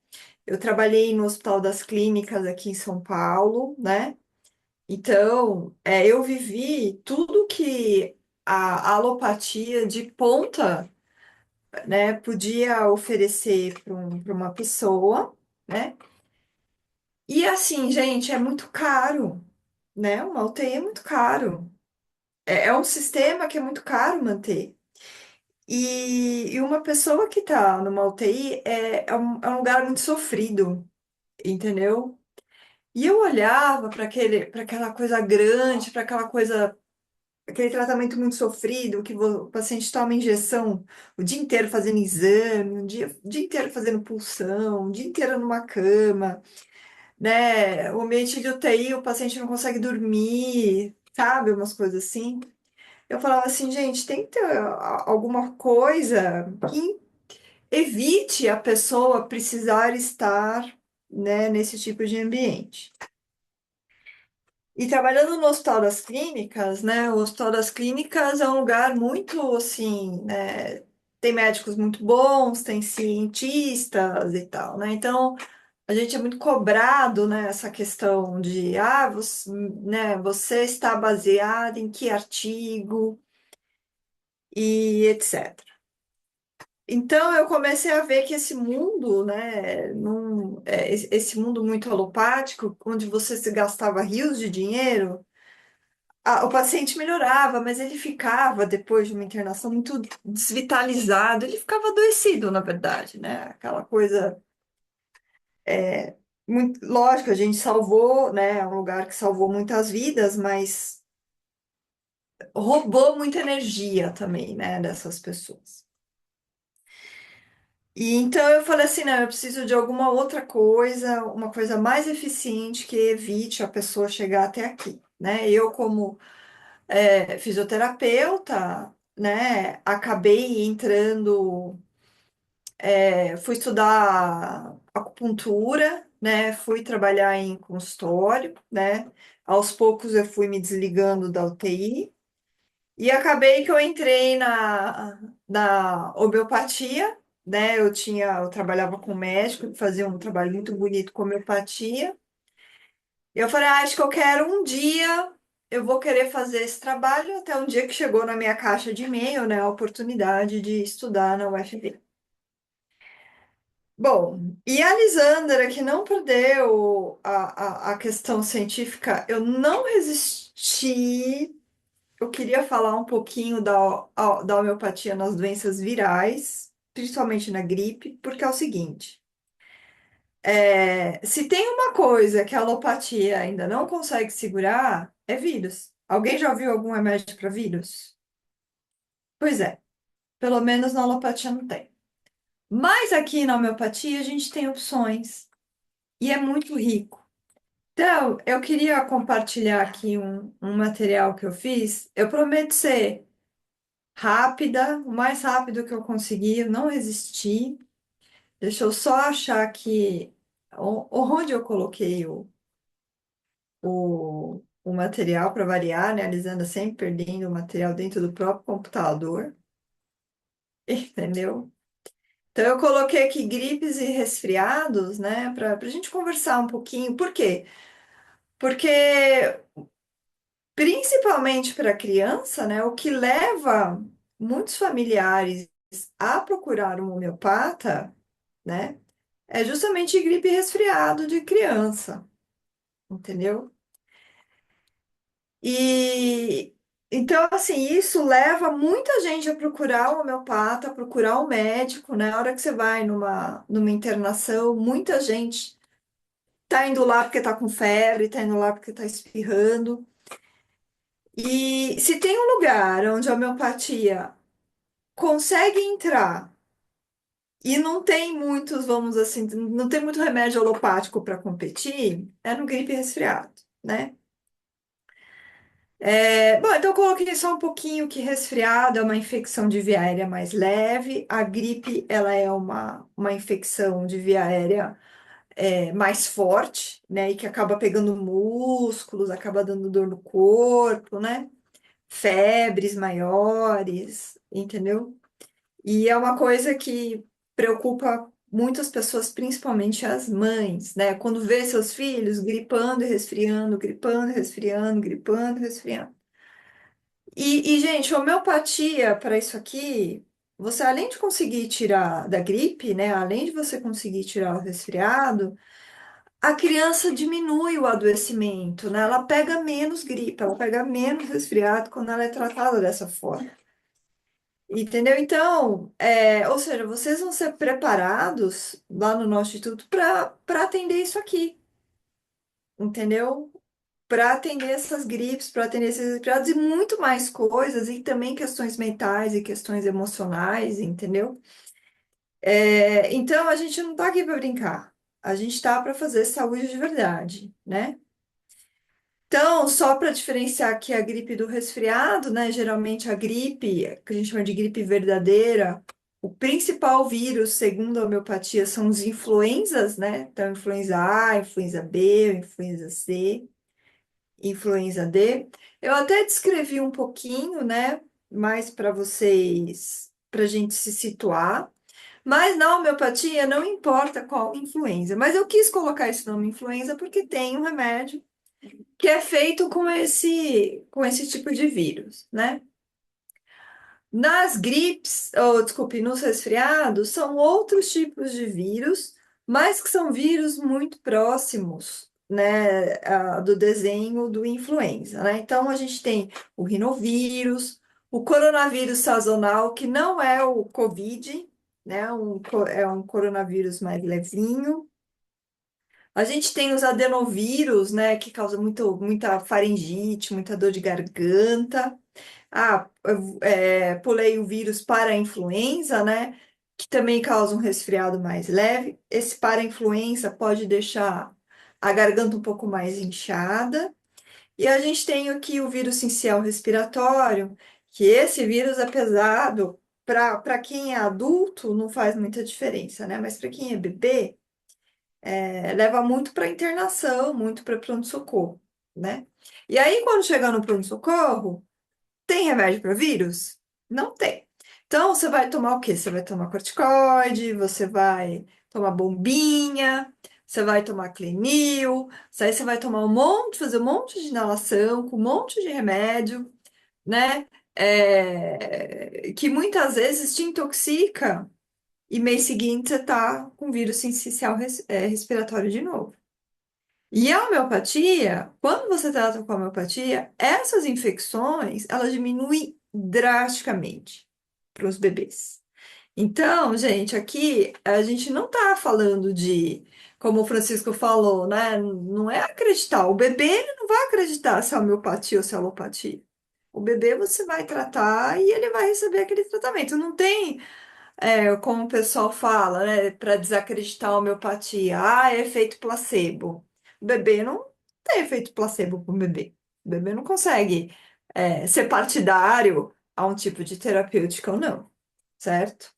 Eu trabalhei no Hospital das Clínicas aqui em São Paulo, né? Então, eu vivi tudo que a alopatia de ponta né, podia oferecer para uma pessoa, né? E assim, gente, é muito caro, né? Uma UTI é muito caro. É um sistema que é muito caro manter. E uma pessoa que está numa UTI é um lugar muito sofrido, entendeu? E eu olhava para aquela coisa grande, para aquela coisa, aquele tratamento muito sofrido, que o paciente toma injeção o dia inteiro fazendo exame, o dia inteiro fazendo pulsão, o dia inteiro numa cama, né? O ambiente de UTI, o paciente não consegue dormir, sabe? Umas coisas assim. Eu falava assim, gente, tem que ter alguma coisa que evite a pessoa precisar estar, né, nesse tipo de ambiente. E trabalhando no Hospital das Clínicas, né? O Hospital das Clínicas é um lugar muito, assim, né? Tem médicos muito bons, tem cientistas e tal, né? Então, a gente é muito cobrado, né? Essa questão de, você, né? Você está baseado em que artigo e etc. Então, eu comecei a ver que esse mundo, né? Esse mundo muito alopático, onde você se gastava rios de dinheiro, o paciente melhorava, mas ele ficava, depois de uma internação, muito desvitalizado. Ele ficava adoecido, na verdade, né? Aquela coisa. Muito, lógico, a gente salvou, né? É um lugar que salvou muitas vidas, mas roubou muita energia também, né? Dessas pessoas. E então eu falei assim, não, eu preciso de alguma outra coisa, uma coisa mais eficiente que evite a pessoa chegar até aqui, né? Eu, como fisioterapeuta, né, acabei entrando, fui estudar acupuntura, né, fui trabalhar em consultório, né, aos poucos eu fui me desligando da UTI e acabei que eu entrei na homeopatia, né, eu trabalhava com um médico que fazia um trabalho muito bonito com homeopatia. Eu falei, acho que eu quero um dia, eu vou querer fazer esse trabalho, até um dia que chegou na minha caixa de e-mail, né, a oportunidade de estudar na UFV. Bom, e a Lisandra, que não perdeu a questão científica, eu não resisti. Eu queria falar um pouquinho da homeopatia nas doenças virais, principalmente na gripe, porque é o seguinte. Se tem uma coisa que a alopatia ainda não consegue segurar, é vírus. Alguém já viu algum remédio para vírus? Pois é, pelo menos na alopatia não tem. Mas aqui na homeopatia a gente tem opções e é muito rico. Então, eu queria compartilhar aqui um material que eu fiz. Eu prometo ser rápida, o mais rápido que eu conseguir, eu não resisti. Deixa eu só achar aqui onde eu coloquei o material para variar, né? A Lisandra sempre perdendo o material dentro do próprio computador, entendeu? Então, eu coloquei aqui gripes e resfriados, né? Para a gente conversar um pouquinho. Por quê? Porque, principalmente para criança, né? O que leva muitos familiares a procurar um homeopata, né? É justamente gripe e resfriado de criança, entendeu? E então, assim, isso leva muita gente a procurar o homeopata, a procurar o médico, né? Na hora que você vai numa internação, muita gente tá indo lá porque tá com febre, tá indo lá porque tá espirrando. E se tem um lugar onde a homeopatia consegue entrar e não tem muitos, vamos assim, não tem muito remédio alopático para competir, é no gripe e resfriado, né? Bom, então eu coloquei só um pouquinho que resfriado é uma infecção de via aérea mais leve, a gripe ela é uma infecção de via aérea mais forte, né, e que acaba pegando músculos, acaba dando dor no corpo, né, febres maiores, entendeu? E é uma coisa que preocupa muitas pessoas, principalmente as mães, né, quando vê seus filhos gripando e resfriando, gripando, resfriando, gripando, resfriando. Gente, homeopatia para isso aqui, você além de conseguir tirar da gripe, né? Além de você conseguir tirar o resfriado, a criança diminui o adoecimento, né? Ela pega menos gripe, ela pega menos resfriado quando ela é tratada dessa forma. Entendeu? Então, ou seja, vocês vão ser preparados lá no nosso instituto para atender isso aqui, entendeu? Para atender essas gripes, para atender esses resfriados e muito mais coisas, e também questões mentais e questões emocionais, entendeu? Então, a gente não está aqui para brincar, a gente está para fazer saúde de verdade, né? Então, só para diferenciar aqui a gripe do resfriado, né? Geralmente a gripe, que a gente chama de gripe verdadeira, o principal vírus, segundo a homeopatia, são os influenzas, né? Então, influenza A, influenza B, influenza C, influenza D. Eu até descrevi um pouquinho, né? Mais para vocês, para a gente se situar. Mas na homeopatia não importa qual influenza. Mas eu quis colocar esse nome influenza porque tem um remédio que é feito com esse tipo de vírus, né? Nas gripes, ou desculpe, nos resfriados, são outros tipos de vírus, mas que são vírus muito próximos, né, do desenho do influenza, né? Então, a gente tem o rinovírus, o coronavírus sazonal, que não é o Covid, né? É um coronavírus mais levinho. A gente tem os adenovírus, né, que causam muita faringite, muita dor de garganta. Ah, pulei o vírus para-influenza, né, que também causa um resfriado mais leve. Esse para-influenza pode deixar a garganta um pouco mais inchada. E a gente tem aqui o vírus sincicial respiratório, que esse vírus é pesado. Para quem é adulto, não faz muita diferença, né? Mas para quem é bebê, leva muito para internação, muito para pronto-socorro, né? E aí, quando chegar no pronto-socorro, tem remédio para vírus? Não tem. Então, você vai tomar o quê? Você vai tomar corticoide, você vai tomar bombinha, você vai tomar Clenil, aí você vai tomar fazer um monte de inalação, com um monte de remédio, né? Que muitas vezes te intoxica e mês seguinte você tá com vírus sincicial respiratório de novo. E a homeopatia, quando você trata com a homeopatia, essas infecções, elas diminuem drasticamente para os bebês. Então, gente, aqui a gente não está falando de, como o Francisco falou, né? Não é acreditar. O bebê ele não vai acreditar se é homeopatia ou se é alopatia. O bebê você vai tratar e ele vai receber aquele tratamento. Não tem como o pessoal fala, né, para desacreditar a homeopatia, é efeito placebo. O bebê não tem efeito placebo para o bebê. O bebê não consegue ser partidário a um tipo de terapêutica ou não, certo?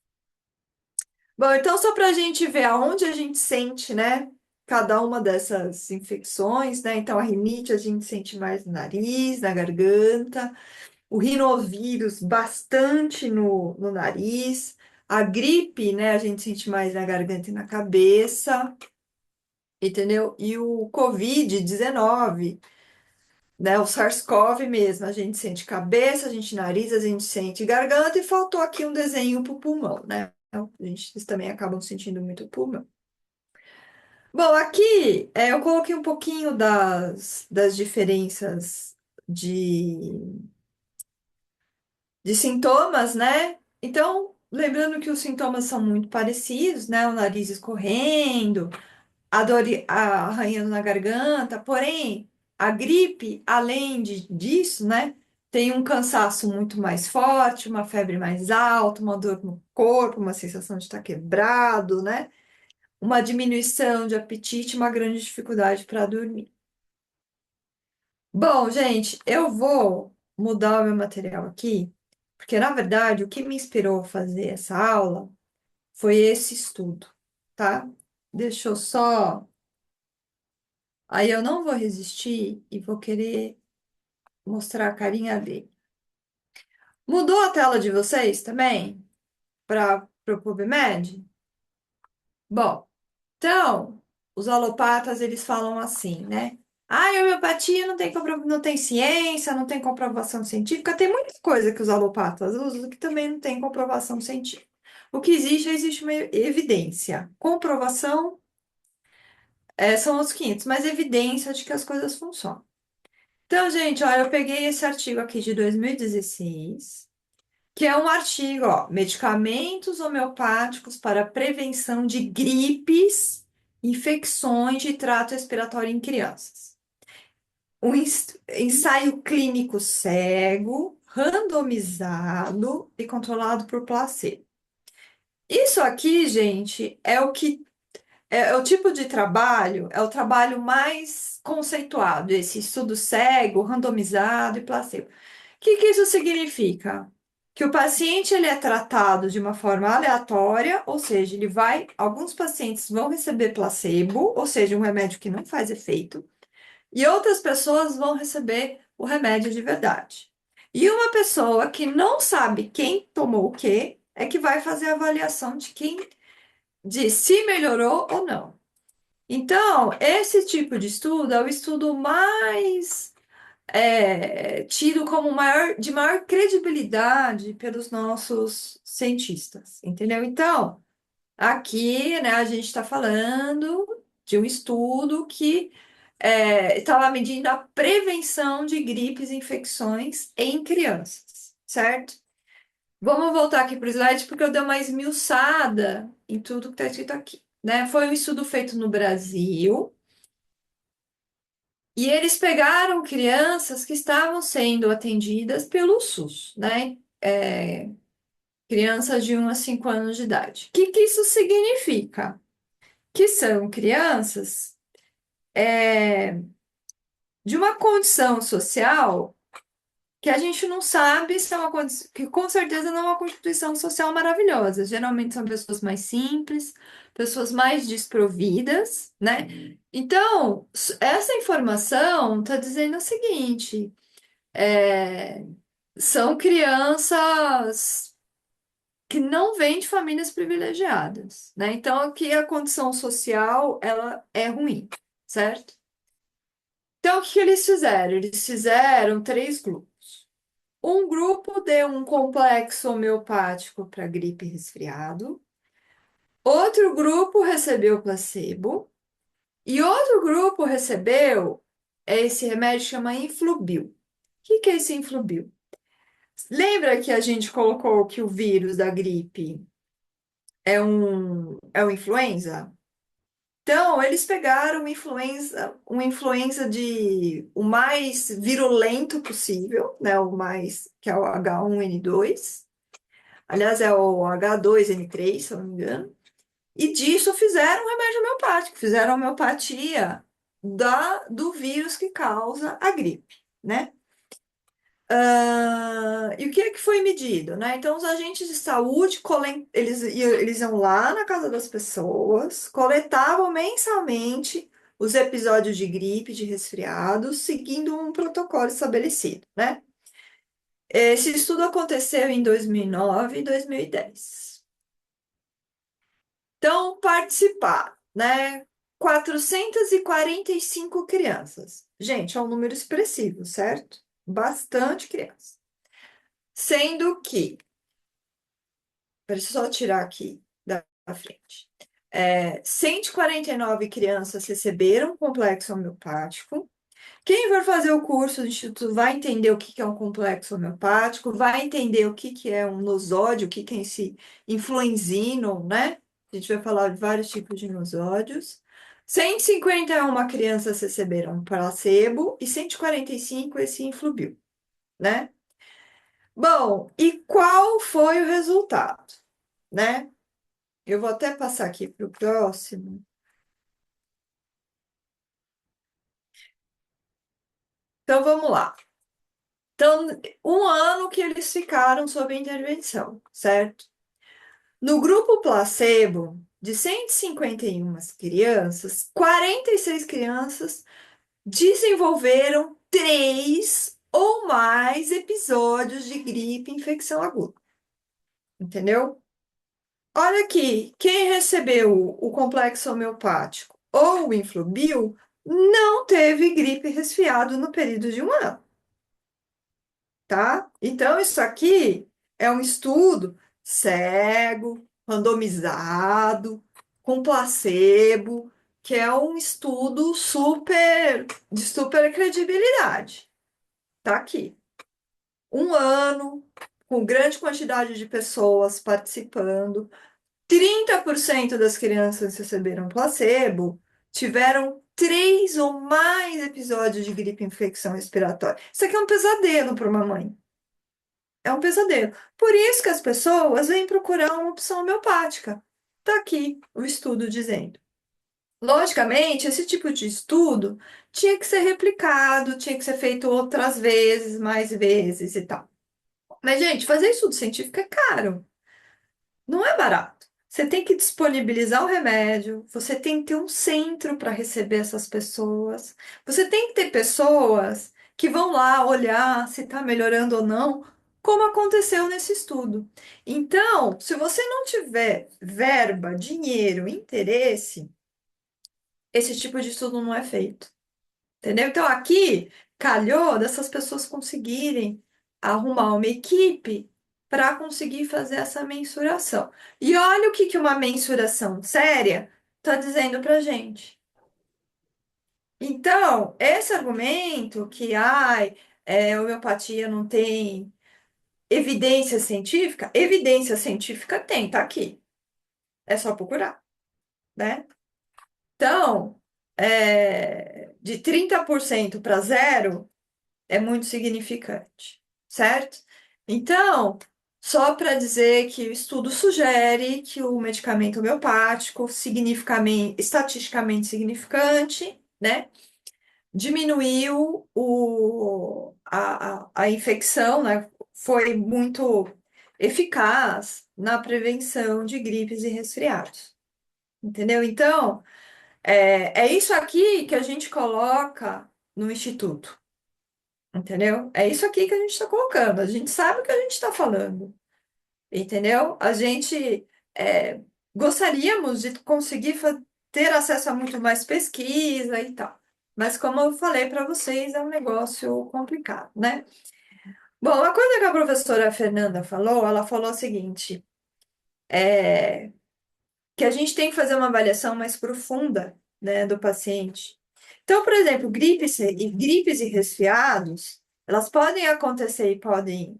Bom, então só para a gente ver aonde a gente sente, né, cada uma dessas infecções, né? Então a rinite a gente sente mais no nariz, na garganta. O rinovírus bastante no nariz, a gripe, né, a gente sente mais na garganta e na cabeça, entendeu? E o Covid-19, né, o SARS-CoV mesmo, a gente sente cabeça, a gente nariz, a gente sente garganta e faltou aqui um desenho para o pulmão, né? Então, vocês também acabam sentindo muito o pulmão. Bom, aqui eu coloquei um pouquinho das diferenças de de sintomas, né? Então, lembrando que os sintomas são muito parecidos, né? O nariz escorrendo, a dor arranhando na garganta, porém, a gripe, além disso, né? Tem um cansaço muito mais forte, uma febre mais alta, uma dor no corpo, uma sensação de estar quebrado, né? Uma diminuição de apetite, uma grande dificuldade para dormir. Bom, gente, eu vou mudar o meu material aqui, porque na verdade o que me inspirou a fazer essa aula foi esse estudo, tá? Deixa eu só. Aí eu não vou resistir e vou querer mostrar a carinha dele. Mudou a tela de vocês também para o PubMed? Bom, então, os alopatas eles falam assim, né? Ah, a homeopatia não tem ciência, não tem comprovação científica. Tem muita coisa que os alopatas usam que também não tem comprovação científica. O que existe uma evidência. Comprovação, são os 500, mas evidência de que as coisas funcionam. Então, gente, ó, eu peguei esse artigo aqui de 2016, que é um artigo, ó, medicamentos homeopáticos para prevenção de gripes, infecções de trato respiratório em crianças. Um ensaio clínico cego, randomizado e controlado por placebo. Isso aqui, gente, é o tipo de trabalho, é o trabalho mais conceituado, esse estudo cego, randomizado e placebo. O que isso significa? Que o paciente ele é tratado de uma forma aleatória, ou seja, alguns pacientes vão receber placebo, ou seja, um remédio que não faz efeito, e outras pessoas vão receber o remédio de verdade. E uma pessoa que não sabe quem tomou o quê é que vai fazer a avaliação de se melhorou ou não. Então, esse tipo de estudo é o estudo mais tido como de maior credibilidade pelos nossos cientistas, entendeu? Então, aqui, né, a gente está falando de um estudo que estava medindo a prevenção de gripes e infecções em crianças, certo? Vamos voltar aqui para o slide, porque eu dei uma esmiuçada em tudo que está escrito aqui, né? Foi um estudo feito no Brasil, e eles pegaram crianças que estavam sendo atendidas pelo SUS, né? Crianças de 1 a 5 anos de idade. O que isso significa? Que são crianças de uma condição social que a gente não sabe se é uma condição, que com certeza não é uma constituição social maravilhosa. Geralmente são pessoas mais simples, pessoas mais desprovidas, né? Então, essa informação está dizendo o seguinte: é, são crianças que não vêm de famílias privilegiadas, né? Então, aqui a condição social, ela é ruim, certo? Então, o que eles fizeram? Eles fizeram 3 grupos. Um grupo deu um complexo homeopático para gripe e resfriado. Outro grupo recebeu placebo. E outro grupo recebeu esse remédio que chama Influbil. O que é esse Influbil? Lembra que a gente colocou que o vírus da gripe é um influenza? Então, eles pegaram um influenza o mais virulento possível, né? Que é o H1N2. Aliás, é o H2N3, se eu não me engano. E disso fizeram um remédio homeopático, fizeram a homeopatia do vírus que causa a gripe, né? E o que é que foi medido, né? Então, os agentes de saúde, eles iam lá na casa das pessoas, coletavam mensalmente os episódios de gripe, de resfriado, seguindo um protocolo estabelecido, né? Esse estudo aconteceu em 2009 e 2010. Então, participaram, né? 445 crianças. Gente, é um número expressivo, certo? Bastante criança. Sendo que, deixa eu só tirar aqui da frente. 149 crianças receberam complexo homeopático. Quem for fazer o curso do Instituto vai entender o que é um complexo homeopático, vai entender o que é um nosódio, o que é esse influenzino, né? A gente vai falar de vários tipos de nosódios. 151 crianças receberam placebo e 145 esse Influbil, né? Bom, e qual foi o resultado, né? Eu vou até passar aqui para o próximo. Então, vamos lá. Então, 1 ano que eles ficaram sob intervenção, certo? No grupo placebo, de 151 crianças, 46 crianças desenvolveram 3 ou mais episódios de gripe e infecção aguda. Entendeu? Olha aqui, quem recebeu o complexo homeopático ou o Influbil não teve gripe e resfriado no período de um ano, tá? Então, isso aqui é um estudo cego, randomizado, com placebo, que é um estudo de super credibilidade. Tá aqui. Um ano, com grande quantidade de pessoas participando. 30% das crianças receberam placebo, tiveram 3 ou mais episódios de gripe e infecção respiratória. Isso aqui é um pesadelo para uma mãe. É um pesadelo. Por isso que as pessoas vêm procurar uma opção homeopática. Está aqui o estudo dizendo. Logicamente, esse tipo de estudo tinha que ser replicado, tinha que ser feito outras vezes, mais vezes e tal. Mas, gente, fazer estudo científico é caro. Não é barato. Você tem que disponibilizar o remédio, você tem que ter um centro para receber essas pessoas, você tem que ter pessoas que vão lá olhar se está melhorando ou não, como aconteceu nesse estudo. Então, se você não tiver verba, dinheiro, interesse, esse tipo de estudo não é feito. Entendeu? Então, aqui calhou dessas pessoas conseguirem arrumar uma equipe para conseguir fazer essa mensuração. E olha o que que uma mensuração séria está dizendo para gente. Então, esse argumento que homeopatia não tem evidência científica tem, tá aqui. É só procurar, né? Então, de 30% para zero é muito significante, certo? Então, só para dizer que o estudo sugere que o medicamento homeopático, estatisticamente significante, né, diminuiu a infecção, né, foi muito eficaz na prevenção de gripes e resfriados. Entendeu? Então, é isso aqui que a gente coloca no instituto. Entendeu? É isso aqui que a gente está colocando. A gente sabe o que a gente está falando. Entendeu? A gente é, gostaríamos de conseguir ter acesso a muito mais pesquisa e tal. Mas, como eu falei para vocês, é um negócio complicado, né? Bom, uma coisa que a professora Fernanda falou, ela falou o seguinte: é, que a gente tem que fazer uma avaliação mais profunda, né, do paciente. Então, por exemplo, gripes e resfriados, elas podem acontecer e podem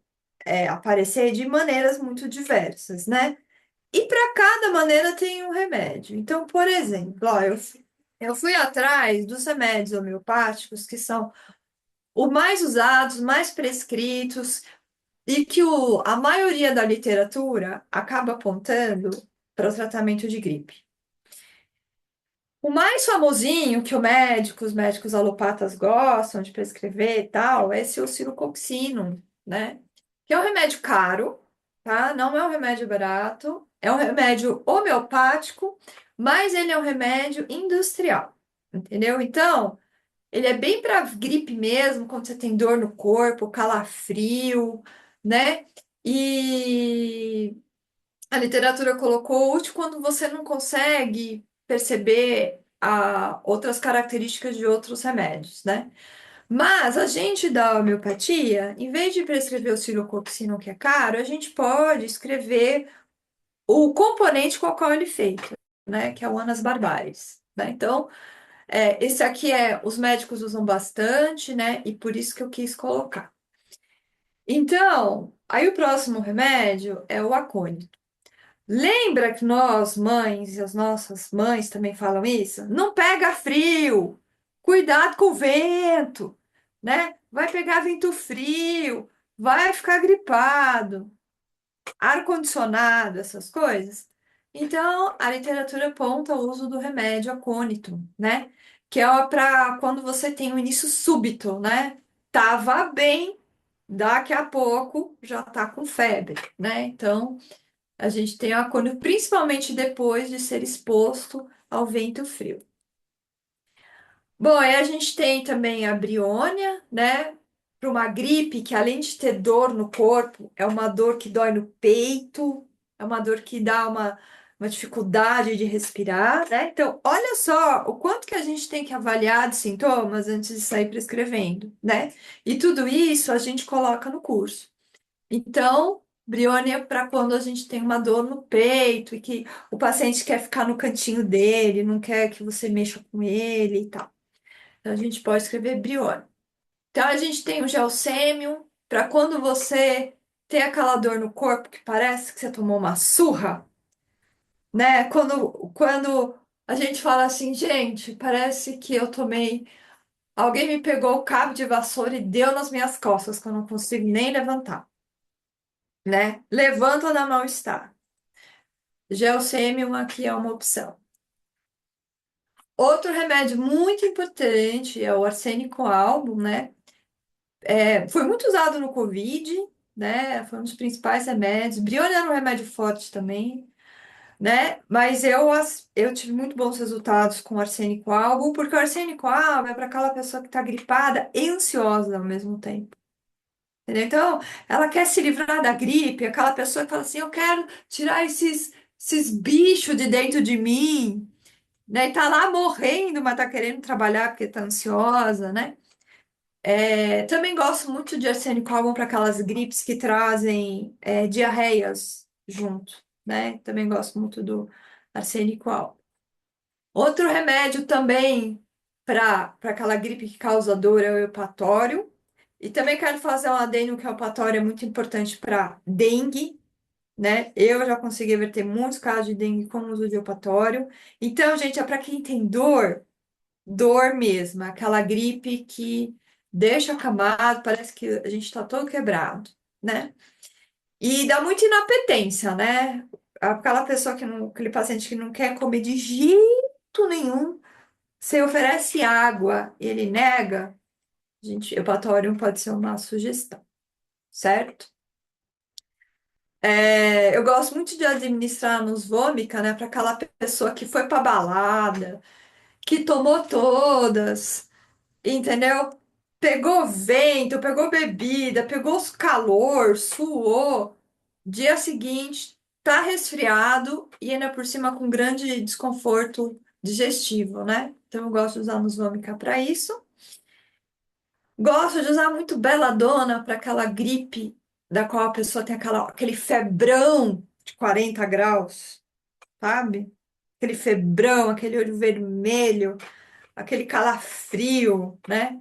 aparecer de maneiras muito diversas, né? E para cada maneira tem um remédio. Então, por exemplo, ó, eu fui atrás dos remédios homeopáticos que são os mais usados, mais prescritos, e que a maioria da literatura acaba apontando para o tratamento de gripe. O mais famosinho que os médicos alopatas gostam de prescrever e tal, é esse oscilococcinum, né? Que é um remédio caro, tá? Não é um remédio barato, é um remédio homeopático, mas ele é um remédio industrial, entendeu? Então, ele é bem para gripe mesmo, quando você tem dor no corpo, calafrio, né? E a literatura colocou útil quando você não consegue perceber outras características de outros remédios, né? Mas a gente da homeopatia, em vez de prescrever o cilococcino, que é caro, a gente pode escrever o componente com o qual ele é feito, né? Que é o Anas barbaris, né? Então, esse aqui os médicos usam bastante, né? E por isso que eu quis colocar. Então, aí o próximo remédio é o acônito. Lembra que nós, mães, e as nossas mães também falam isso? Não pega frio, cuidado com o vento, né? Vai pegar vento frio, vai ficar gripado, ar-condicionado, essas coisas. Então, a literatura aponta o uso do remédio acônito, né? Que é para quando você tem um início súbito, né? Tava bem, daqui a pouco já tá com febre, né? Então, a gente tem a acônito principalmente depois de ser exposto ao vento frio. Bom, aí a gente tem também a briônia, né? Para uma gripe que, além de ter dor no corpo, é uma dor que dói no peito, é uma dor que dá uma dificuldade de respirar, né? Então, olha só o quanto que a gente tem que avaliar de sintomas antes de sair prescrevendo, né? E tudo isso a gente coloca no curso. Então, Brione é para quando a gente tem uma dor no peito e que o paciente quer ficar no cantinho dele, não quer que você mexa com ele e tal. Então, a gente pode escrever Brione. Então, a gente tem o gelsêmio para quando você tem aquela dor no corpo que parece que você tomou uma surra, né? Quando a gente fala assim, gente, parece que eu tomei. Alguém me pegou o cabo de vassoura e deu nas minhas costas, que eu não consigo nem levantar, né? Levanta na mal-estar. Gelsemium aqui é uma opção. Outro remédio muito importante é o arsênico albo, né? Foi muito usado no Covid, né? Foi um dos principais remédios. Briona era um remédio forte também, né? Mas eu tive muito bons resultados com arsênico albo, porque o arsênico albo é para aquela pessoa que está gripada e ansiosa ao mesmo tempo. Entendeu? Então, ela quer se livrar da gripe, aquela pessoa que fala assim, eu quero tirar esses bichos de dentro de mim, né? E tá lá morrendo, mas tá querendo trabalhar porque tá ansiosa, né? Também gosto muito de arsênico album para aquelas gripes que trazem diarreias junto, né? Também gosto muito do arsênico album. Outro remédio também para aquela gripe que causa dor é o eupatório. E também quero fazer um adendo que o eupatório é muito importante para dengue, né? Eu já consegui verter muitos casos de dengue com o uso de eupatório. Então, gente, é para quem tem dor, dor mesmo, aquela gripe que deixa acamado, parece que a gente está todo quebrado, né? E dá muita inapetência, né? Aquela pessoa que não, aquele paciente que não quer comer de jeito nenhum, você oferece água e ele nega, gente, eupatório pode ser uma sugestão, certo? Eu gosto muito de administrar nos vômica, né, para aquela pessoa que foi para balada, que tomou todas, entendeu? Pegou vento, pegou bebida, pegou os calor, suou. Dia seguinte, tá resfriado e ainda por cima com grande desconforto digestivo, né? Então eu gosto de usar nos vômica para isso. Gosto de usar muito Belladonna para aquela gripe da qual a pessoa tem aquele febrão de 40 graus, sabe? Aquele febrão, aquele olho vermelho, aquele calafrio, né?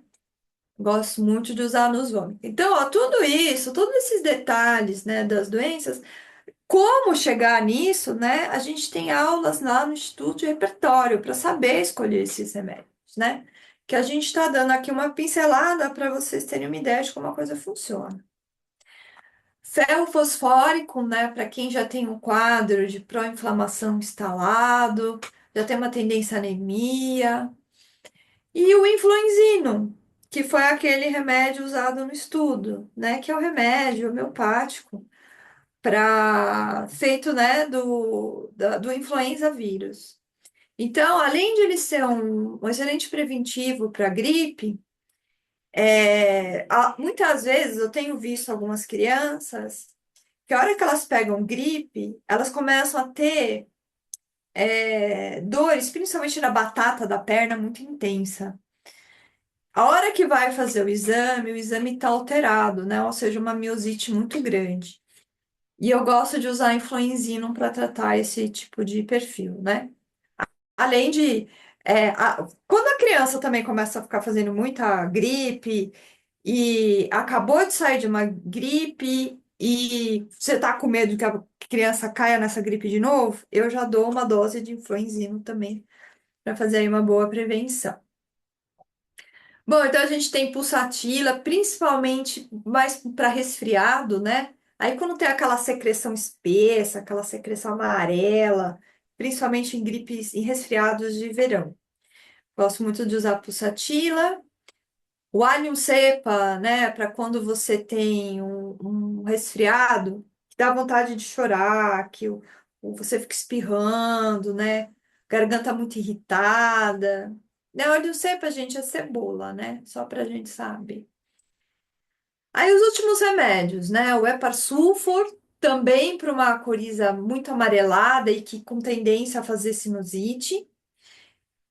Gosto muito de usar nos vômitos. Então, ó, tudo isso, todos esses detalhes, né, das doenças, como chegar nisso, né? A gente tem aulas lá no Instituto de Repertório para saber escolher esses remédios, né? Que a gente está dando aqui uma pincelada para vocês terem uma ideia de como a coisa funciona. Ferro fosfórico, né? Para quem já tem um quadro de pró-inflamação instalado, já tem uma tendência à anemia. E o influenzino, que foi aquele remédio usado no estudo, né? Que é o remédio homeopático feito, né, do influenza vírus. Então, além de ele ser um excelente preventivo para gripe, muitas vezes eu tenho visto algumas crianças que a hora que elas pegam gripe, elas começam a ter dores, principalmente na batata da perna, muito intensa. A hora que vai fazer o exame está alterado, né? Ou seja, uma miosite muito grande. E eu gosto de usar influenzino para tratar esse tipo de perfil, né? Além de. Quando a criança também começa a ficar fazendo muita gripe e acabou de sair de uma gripe e você tá com medo que a criança caia nessa gripe de novo, eu já dou uma dose de influenzino também para fazer aí uma boa prevenção. Bom, então a gente tem pulsatila, principalmente mais para resfriado, né? Aí quando tem aquela secreção espessa, aquela secreção amarela, principalmente em gripes, em resfriados de verão. Gosto muito de usar pulsatila. O alho cepa, né? Para quando você tem um resfriado, que dá vontade de chorar, você fica espirrando, né? Garganta muito irritada. Né? Óleo cepa, gente, é cebola, né? Só pra gente saber. Aí os últimos remédios, né? O Epar-Sulfur, também para uma coriza muito amarelada e que com tendência a fazer sinusite.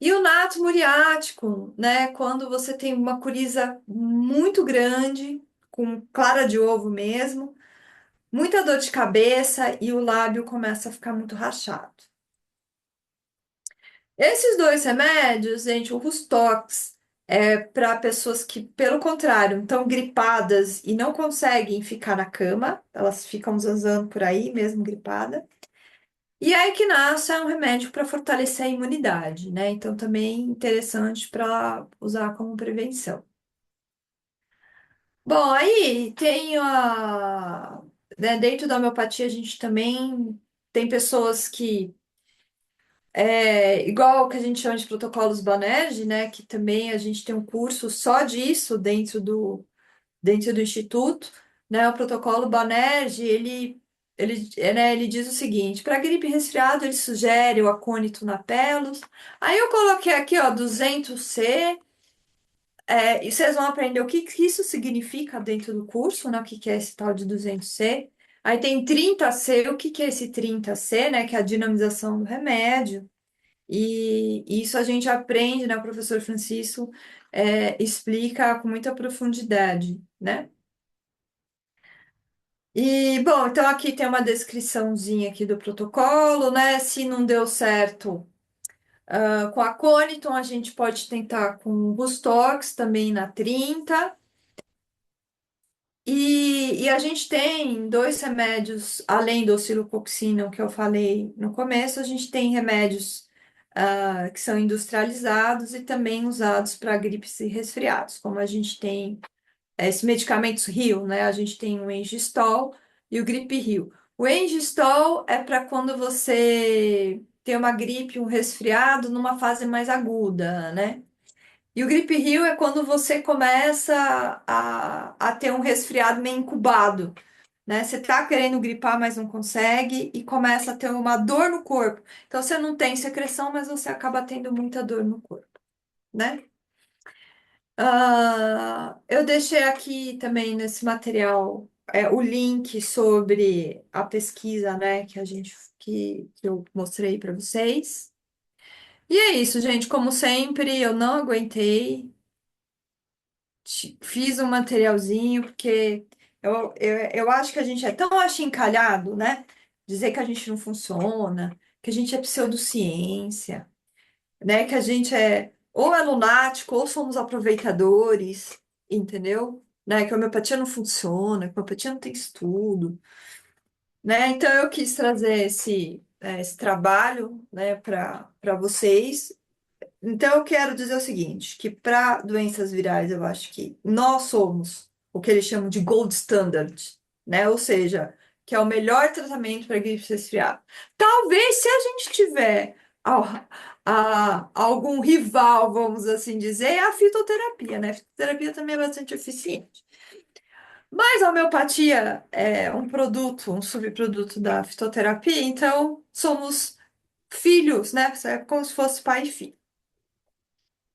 E o nato muriático, né? Quando você tem uma coriza muito grande, com clara de ovo mesmo, muita dor de cabeça e o lábio começa a ficar muito rachado. Esses dois remédios, gente, o Rustox é para pessoas que, pelo contrário, estão gripadas e não conseguem ficar na cama, elas ficam zanzando por aí, mesmo gripada. E a equinacea é um remédio para fortalecer a imunidade, né? Então, também interessante para usar como prevenção. Bom, aí tem né, dentro da homeopatia, a gente também tem pessoas que igual o que a gente chama de protocolos Banerjee, né? Que também a gente tem um curso só disso dentro do instituto, né? O protocolo Banerjee, ele diz o seguinte: para gripe e resfriado, ele sugere o acônito na Pelos. Aí eu coloquei aqui, ó, 200C, e vocês vão aprender o que isso significa dentro do curso, né? O que é esse tal de 200C. Aí tem 30C, o que é esse 30C, né? Que é a dinamização do remédio. E isso a gente aprende, né? O professor Francisco explica com muita profundidade, né? E, bom, então aqui tem uma descriçãozinha aqui do protocolo, né? Se não deu certo, com a Coniton, a gente pode tentar com o Bustox, também na 30. E a gente tem dois remédios, além do cilocoxina, que eu falei no começo, a gente tem remédios que são industrializados e também usados para gripes e resfriados, como a gente tem esses medicamentos Rio, né? A gente tem o Engistol e o Gripe Rio. O Engistol é para quando você tem uma gripe, um resfriado numa fase mais aguda, né? E o Gripe Rio é quando você começa a ter um resfriado meio incubado, né? Você tá querendo gripar, mas não consegue, e começa a ter uma dor no corpo. Então você não tem secreção, mas você acaba tendo muita dor no corpo, né? Eu deixei aqui também nesse material o link sobre a pesquisa, né, que eu mostrei para vocês. E é isso, gente. Como sempre, eu não aguentei. Fiz um materialzinho, porque eu acho que a gente é tão achincalhado, né? Dizer que a gente não funciona, que a gente é pseudociência, né? Que a gente ou é lunático ou somos aproveitadores, entendeu? Né? Que a homeopatia não funciona, que a homeopatia não tem estudo, né? Então eu quis trazer esse trabalho, né, para vocês. Então, eu quero dizer o seguinte, que para doenças virais, eu acho que nós somos o que eles chamam de gold standard, né? Ou seja, que é o melhor tratamento para gripe e resfriado. Talvez, se a gente tiver algum rival, vamos assim dizer, é a fitoterapia, né? A fitoterapia também é bastante eficiente. Mas a homeopatia é um produto, um subproduto da fitoterapia, então somos filhos, né? É como se fosse pai e filho.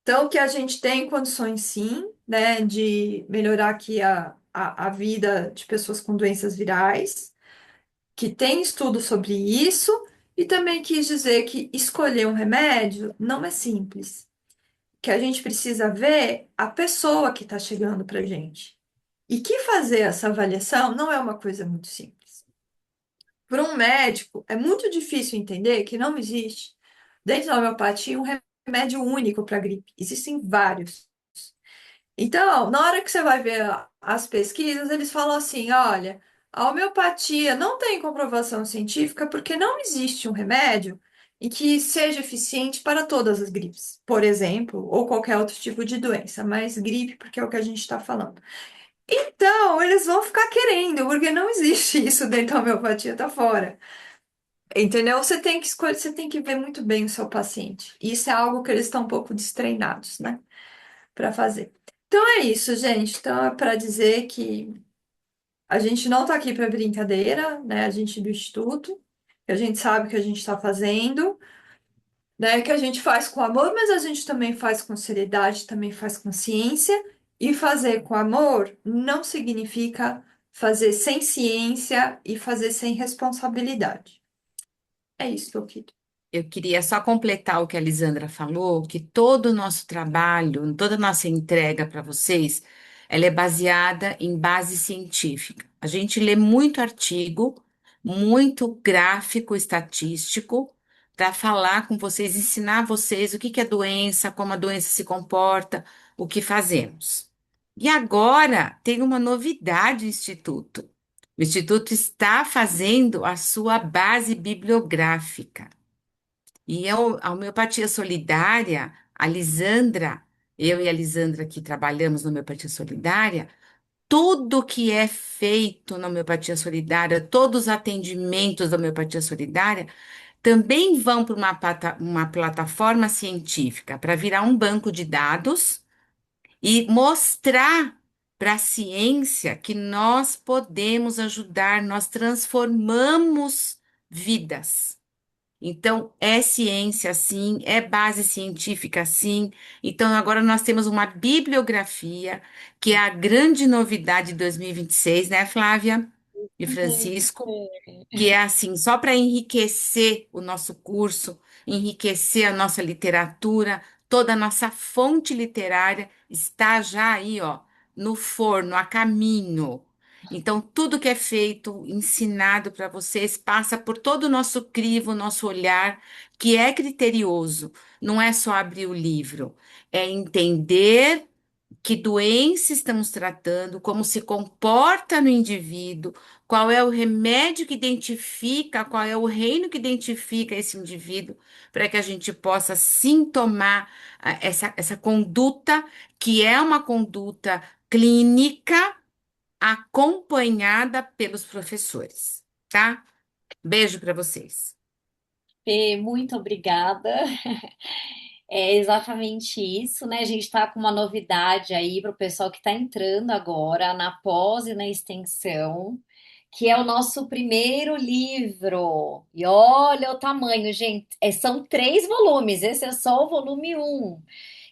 Então, que a gente tem condições, sim, né, de melhorar aqui a vida de pessoas com doenças virais, que tem estudo sobre isso, e também quis dizer que escolher um remédio não é simples, que a gente precisa ver a pessoa que está chegando para a gente. E que fazer essa avaliação não é uma coisa muito simples. Para um médico, é muito difícil entender que não existe, dentro da homeopatia, um remédio único para gripe. Existem vários. Então, na hora que você vai ver as pesquisas, eles falam assim: olha, a homeopatia não tem comprovação científica porque não existe um remédio em que seja eficiente para todas as gripes, por exemplo, ou qualquer outro tipo de doença, mas gripe, porque é o que a gente está falando. Então, eles vão ficar querendo, porque não existe isso dentro da homeopatia, tá fora. Entendeu? Você tem que escolher, você tem que ver muito bem o seu paciente. Isso é algo que eles estão um pouco destreinados, né? Para fazer. Então é isso, gente. Então é para dizer que a gente não está aqui para brincadeira, né? A gente do Instituto, que a gente sabe o que a gente está fazendo, né? Que a gente faz com amor, mas a gente também faz com seriedade, também faz com ciência. E fazer com amor não significa fazer sem ciência e fazer sem responsabilidade. É isso que eu queria. Eu queria só completar o que a Lisandra falou, que todo o nosso trabalho, toda a nossa entrega para vocês, ela é baseada em base científica. A gente lê muito artigo, muito gráfico estatístico, para falar com vocês, ensinar vocês o que que é doença, como a doença se comporta, o que fazemos. E agora tem uma novidade no Instituto. O Instituto está fazendo a sua base bibliográfica. E a homeopatia solidária, a Lisandra, eu e a Lisandra que trabalhamos na homeopatia solidária, tudo que é feito na homeopatia solidária, todos os atendimentos da homeopatia solidária, também vão para uma plataforma científica para virar um banco de dados e mostrar para a ciência que nós podemos ajudar, nós transformamos vidas. Então, é ciência, sim, é base científica, sim. Então, agora nós temos uma bibliografia, que é a grande novidade de 2026, né, Flávia e Francisco? Que é assim, só para enriquecer o nosso curso, enriquecer a nossa literatura, toda a nossa fonte literária está já aí, ó, no forno, a caminho. Então, tudo que é feito, ensinado para vocês, passa por todo o nosso crivo, nosso olhar, que é criterioso. Não é só abrir o livro, é entender que doença estamos tratando, como se comporta no indivíduo, qual é o remédio que identifica, qual é o reino que identifica esse indivíduo, para que a gente possa sim tomar essa conduta, que é uma conduta clínica acompanhada pelos professores, tá? Beijo para vocês. Fê, muito obrigada. É exatamente isso, né? A gente está com uma novidade aí para o pessoal que está entrando agora na pós e na extensão, que é o nosso primeiro livro. E olha o tamanho, gente. São 3 volumes, esse é só o volume 1.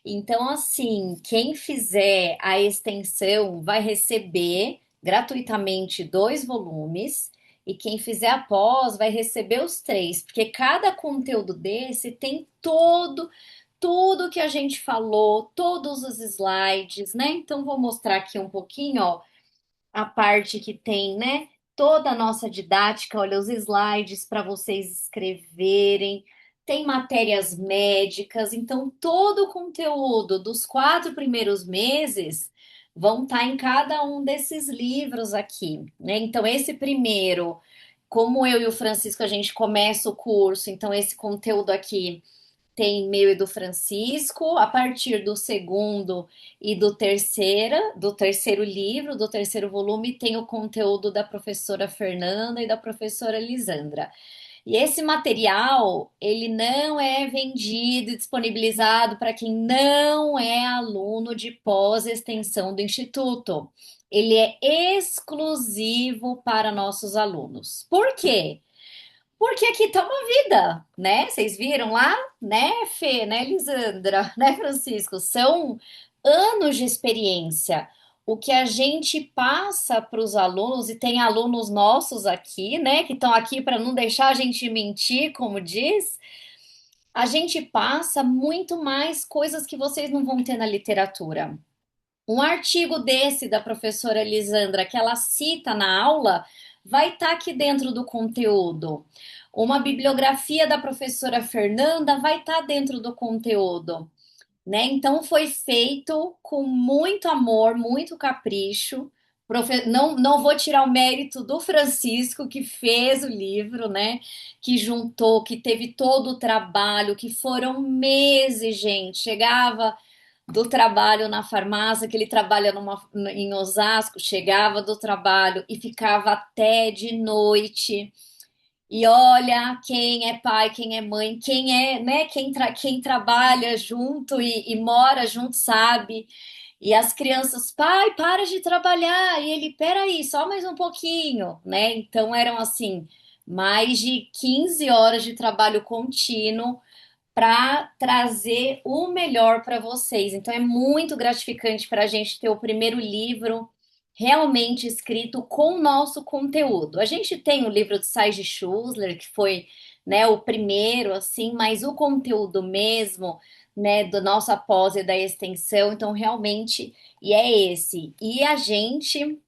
Então, assim, quem fizer a extensão vai receber gratuitamente 2 volumes. E quem fizer a pós vai receber os 3, porque cada conteúdo desse tem tudo que a gente falou, todos os slides, né? Então, vou mostrar aqui um pouquinho, ó, a parte que tem, né? Toda a nossa didática, olha, os slides para vocês escreverem, tem matérias médicas, então todo o conteúdo dos 4 primeiros meses vão estar em cada um desses livros aqui, né? Então, esse primeiro, como eu e o Francisco, a gente começa o curso, então esse conteúdo aqui tem meu e do Francisco, a partir do segundo e do terceiro livro, do terceiro volume, tem o conteúdo da professora Fernanda e da professora Lisandra. E esse material, ele não é vendido e disponibilizado para quem não é aluno de pós-extensão do Instituto. Ele é exclusivo para nossos alunos. Por quê? Porque aqui tá uma vida, né? Vocês viram lá, né, Fê, né, Lisandra, né, Francisco? São anos de experiência. O que a gente passa para os alunos, e tem alunos nossos aqui, né, que estão aqui para não deixar a gente mentir, como diz, a gente passa muito mais coisas que vocês não vão ter na literatura. Um artigo desse da professora Lisandra, que ela cita na aula, vai estar aqui dentro do conteúdo. Uma bibliografia da professora Fernanda vai estar dentro do conteúdo, né? Então foi feito com muito amor, muito capricho. Não vou tirar o mérito do Francisco, que fez o livro, né? Que juntou, que teve todo o trabalho, que foram meses, gente. Chegava do trabalho na farmácia, que ele trabalha em Osasco, chegava do trabalho e ficava até de noite. E olha, quem é pai, quem é mãe, quem é, né, quem trabalha junto e mora junto sabe. E as crianças, pai, para de trabalhar. E ele, peraí, só mais um pouquinho, né? Então eram assim, mais de 15 horas de trabalho contínuo para trazer o melhor para vocês. Então é muito gratificante para a gente ter o primeiro livro realmente escrito com o nosso conteúdo. A gente tem o livro de Saige Schussler, que foi, né, o primeiro, assim, mas o conteúdo mesmo, né, do nosso pós e da extensão, então realmente, e é esse. E a gente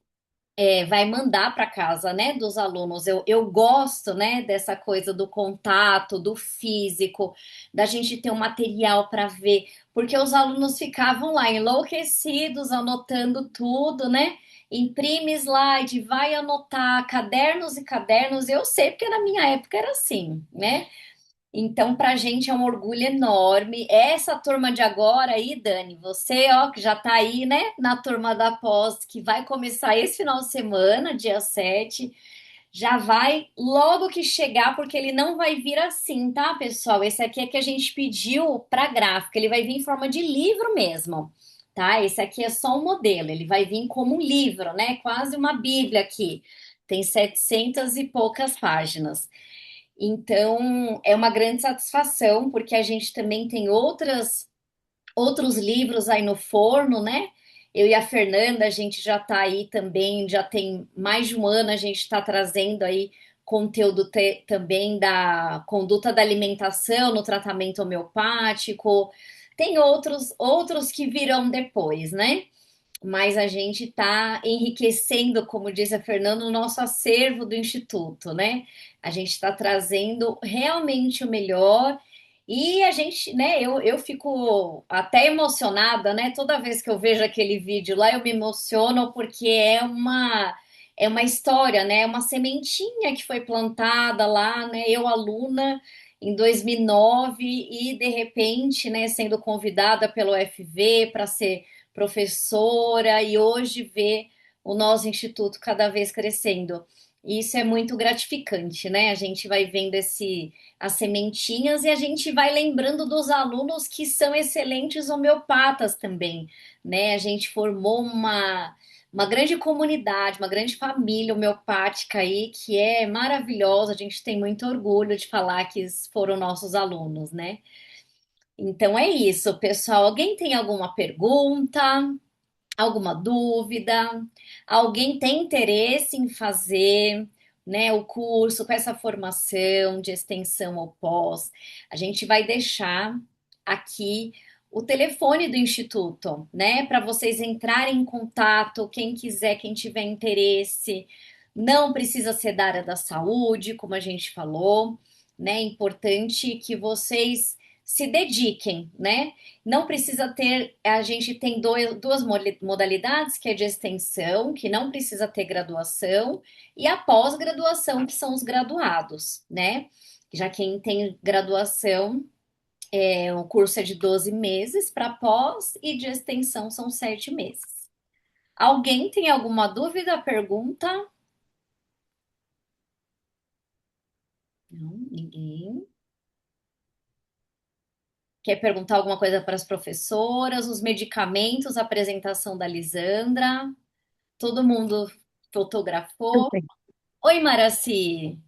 vai mandar para casa, né, dos alunos. Eu gosto, né, dessa coisa do contato, do físico, da gente ter um material para ver, porque os alunos ficavam lá enlouquecidos, anotando tudo, né? Imprime slide, vai anotar, cadernos e cadernos. Eu sei, porque na minha época era assim, né? Então, para a gente é um orgulho enorme. Essa turma de agora aí, Dani, você, ó, que já está aí, né, na turma da pós, que vai começar esse final de semana, dia 7, já vai logo que chegar, porque ele não vai vir assim, tá, pessoal? Esse aqui é que a gente pediu para gráfica, ele vai vir em forma de livro mesmo, tá? Esse aqui é só um modelo, ele vai vir como um livro, né? Quase uma bíblia aqui. Tem 700 e poucas páginas. Então, é uma grande satisfação, porque a gente também tem outros livros aí no forno, né? Eu e a Fernanda, a gente já está aí também, já tem mais de um ano, a gente está trazendo aí conteúdo também da conduta da alimentação no tratamento homeopático. Tem outros que virão depois, né? Mas a gente está enriquecendo, como disse a Fernanda, o nosso acervo do Instituto, né? A gente está trazendo realmente o melhor e a gente, né? Eu fico até emocionada, né? Toda vez que eu vejo aquele vídeo lá, eu me emociono porque é uma história, né? É uma sementinha que foi plantada lá, né? Eu, aluna, em 2009 e de repente, né? Sendo convidada pelo FV para ser professora e hoje ver o nosso instituto cada vez crescendo. E isso é muito gratificante, né? A gente vai vendo as sementinhas e a gente vai lembrando dos alunos que são excelentes homeopatas também, né? A gente formou uma grande comunidade, uma grande família homeopática aí que é maravilhosa. A gente tem muito orgulho de falar que foram nossos alunos, né? Então é isso, pessoal. Alguém tem alguma pergunta, alguma dúvida? Alguém tem interesse em fazer, né, o curso com essa formação de extensão ou pós? A gente vai deixar aqui o telefone do Instituto, né, para vocês entrarem em contato, quem quiser, quem tiver interesse. Não precisa ser da área da saúde, como a gente falou, né? É importante que vocês se dediquem, né? Não precisa ter, a gente tem duas modalidades, que é de extensão, que não precisa ter graduação, e a pós-graduação, que são os graduados, né? Já quem tem graduação, o curso é de 12 meses para pós e de extensão são 7 meses. Alguém tem alguma dúvida, pergunta? Não, ninguém. Quer perguntar alguma coisa para as professoras? Os medicamentos, a apresentação da Lisandra? Todo mundo Eu fotografou? tenho. Oi, Maraci.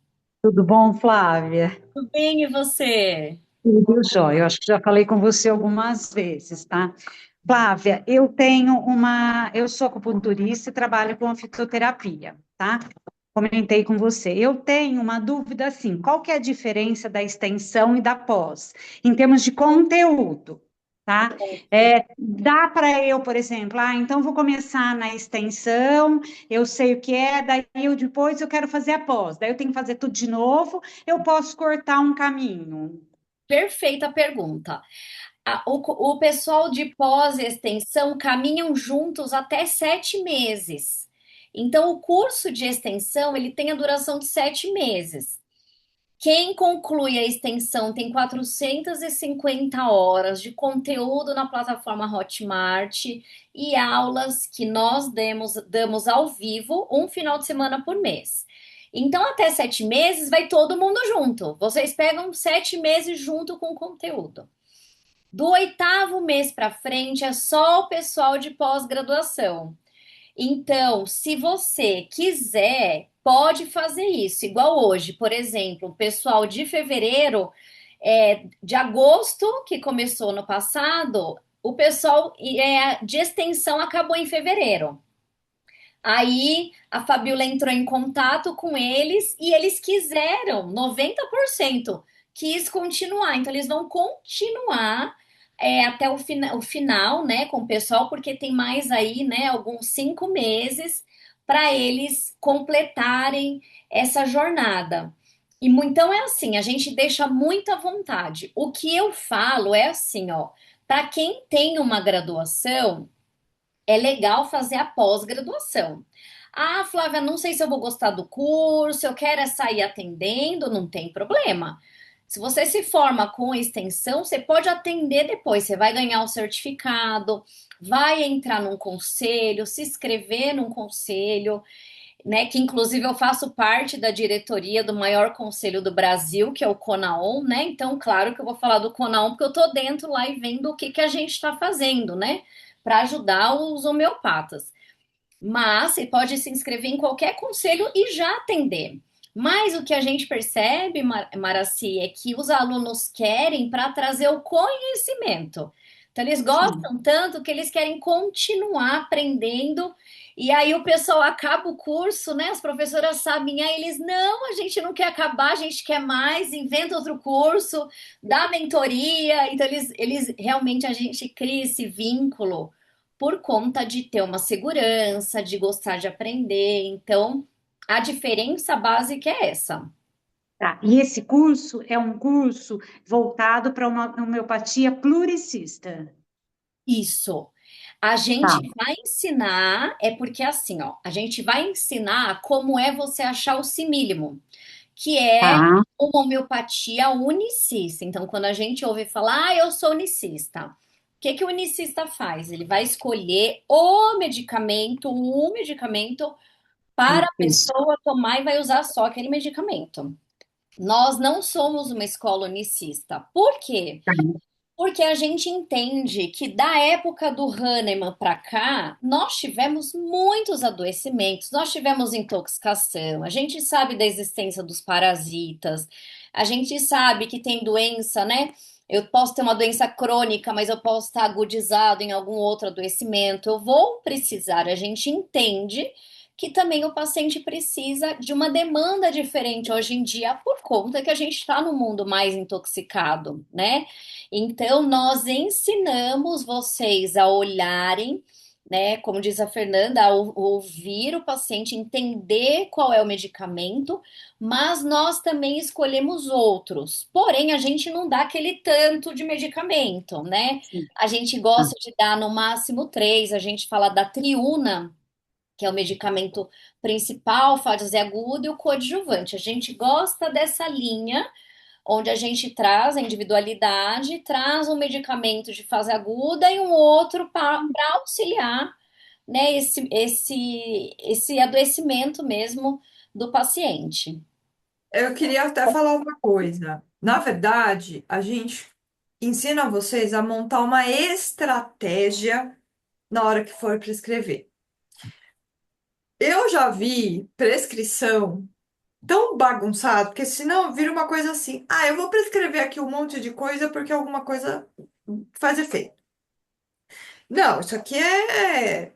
Tudo bom, Flávia? Tudo bem, e você? Tudo jóia. Eu acho que já falei com você algumas vezes, tá? Flávia, eu sou acupunturista e trabalho com fitoterapia, tá? Comentei com você. Eu tenho uma dúvida assim, qual que é a diferença da extensão e da pós, em termos de conteúdo, tá? Dá para eu, por exemplo, então vou começar na extensão, eu sei o que é, daí depois eu quero fazer a pós, daí eu tenho que fazer tudo de novo, eu posso cortar um caminho. Perfeita pergunta. O pessoal de pós-extensão caminham juntos até 7 meses. Então, o curso de extensão ele tem a duração de 7 meses. Quem conclui a extensão tem 450 horas de conteúdo na plataforma Hotmart e aulas que nós damos ao vivo um final de semana por mês. Então, até 7 meses vai todo mundo junto. Vocês pegam 7 meses junto com o conteúdo. Do oitavo mês para frente é só o pessoal de pós-graduação. Então, se você quiser, pode fazer isso. Igual hoje, por exemplo, o pessoal de fevereiro, de agosto, que começou no passado, o pessoal de extensão acabou em fevereiro. Aí a Fabiola entrou em contato com eles e eles quiseram, 90% quis continuar. Então, eles vão continuar até o final, né, com o pessoal, porque tem mais aí, né, alguns 5 meses para eles completarem essa jornada. Então é assim, a gente deixa muita vontade. O que eu falo é assim, ó, para quem tem uma graduação é legal fazer a pós-graduação. Ah, Flávia, não sei se eu vou gostar do curso, eu quero é sair atendendo, não tem problema. Se você se forma com extensão, você pode atender depois, você vai ganhar o certificado, vai entrar num conselho, se inscrever num conselho, né? Que inclusive eu faço parte da diretoria do maior conselho do Brasil, que é o CONAON, né? Então, claro que eu vou falar do CONAON, porque eu tô dentro lá e vendo o que que a gente está fazendo, né? Para ajudar os homeopatas. Mas você pode se inscrever em qualquer conselho e já atender. Mas o que a gente percebe, Maraci, é que os alunos querem para trazer o conhecimento. Então, eles Sim. gostam tanto que eles querem continuar aprendendo. E aí o pessoal acaba o curso, né? As professoras sabem, aí eles, não, a gente não quer acabar, a gente quer mais, inventa outro curso, dá mentoria. Então, eles realmente a gente cria esse vínculo por conta de ter uma segurança, de gostar de aprender. Então, a diferença básica é essa. Tá. E esse curso é um curso voltado para uma homeopatia pluricista. Isso. A gente Tá. vai ensinar, é porque assim, ó, a gente vai ensinar como é você achar o simílimo, que é Tá. uma homeopatia unicista. Então, quando a gente ouve falar, eu sou unicista, o que que o unicista faz? Ele vai escolher o medicamento, um medicamento para a Isso. pessoa tomar e vai usar só aquele medicamento. Nós não somos uma escola unicista. Por quê? Tá. Porque a gente entende que da época do Hahnemann para cá, nós tivemos muitos adoecimentos, nós tivemos intoxicação, a gente sabe da existência dos parasitas, a gente sabe que tem doença, né? Eu posso ter uma doença crônica, mas eu posso estar agudizado em algum outro adoecimento. Eu vou precisar, a gente entende que também o paciente precisa de uma demanda diferente hoje em dia, por conta que a gente está no mundo mais intoxicado, né? Então, nós ensinamos vocês a olharem, né? Como diz a Fernanda, a ouvir o paciente, entender qual é o medicamento, mas nós também escolhemos outros. Porém, a gente não dá aquele tanto de medicamento, né? Sim. A gente Tá. gosta de dar no máximo 3, a gente fala da triuna, que é o medicamento principal, fase aguda, e o coadjuvante. A gente gosta dessa linha onde a gente traz a individualidade, traz um medicamento de fase aguda e um outro para auxiliar, né, esse adoecimento mesmo do paciente. Eu queria até falar uma coisa. Na verdade, a gente ensina vocês a montar uma estratégia na hora que for prescrever. Eu já vi prescrição tão bagunçado, porque senão vira uma coisa assim, ah, eu vou prescrever aqui um monte de coisa porque alguma coisa faz efeito. Não, isso aqui é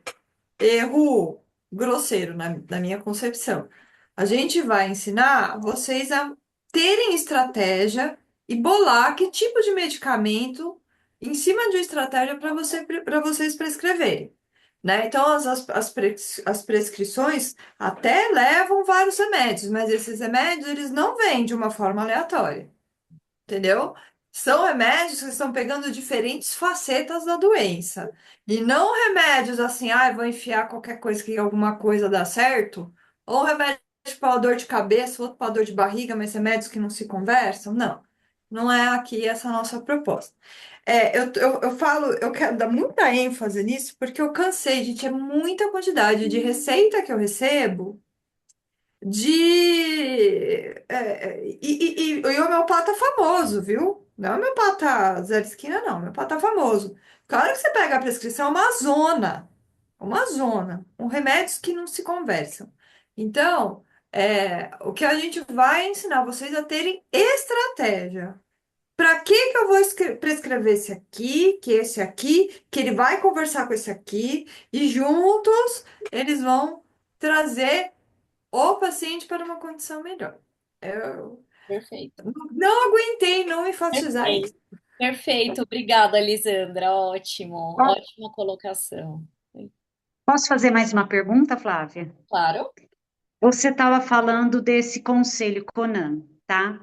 erro grosseiro na minha concepção. A gente vai ensinar vocês a terem estratégia e bolar que tipo de medicamento em cima de uma estratégia para vocês prescreverem. Né? Então, as prescrições até levam vários remédios, mas esses remédios eles não vêm de uma forma aleatória, entendeu? São remédios que estão pegando diferentes facetas da doença. E não remédios assim, ah, vou enfiar qualquer coisa que alguma coisa dá certo. Ou remédio para dor de cabeça, outro para dor de barriga, mas remédios que não se conversam. Não, não é aqui essa a nossa proposta. Eu falo, eu quero dar muita ênfase nisso, porque eu cansei, gente, é muita quantidade de receita que eu recebo e homeopata famoso, viu? Não é homeopata zero esquina, não. Homeopata famoso. Claro que você pega a prescrição, é uma zona, com remédios que não se conversam. Então, o que a gente vai ensinar vocês a terem estratégia. Para que eu vou prescrever esse aqui, que ele vai conversar com esse aqui, e juntos eles vão trazer o paciente para uma condição melhor. Eu Perfeito. não aguentei não enfatizar isso. Perfeito. Perfeito. Obrigada, Lisandra. Ótimo. Ótima colocação. Posso fazer mais uma pergunta, Flávia? Claro. Você estava falando desse conselho CONAN, tá?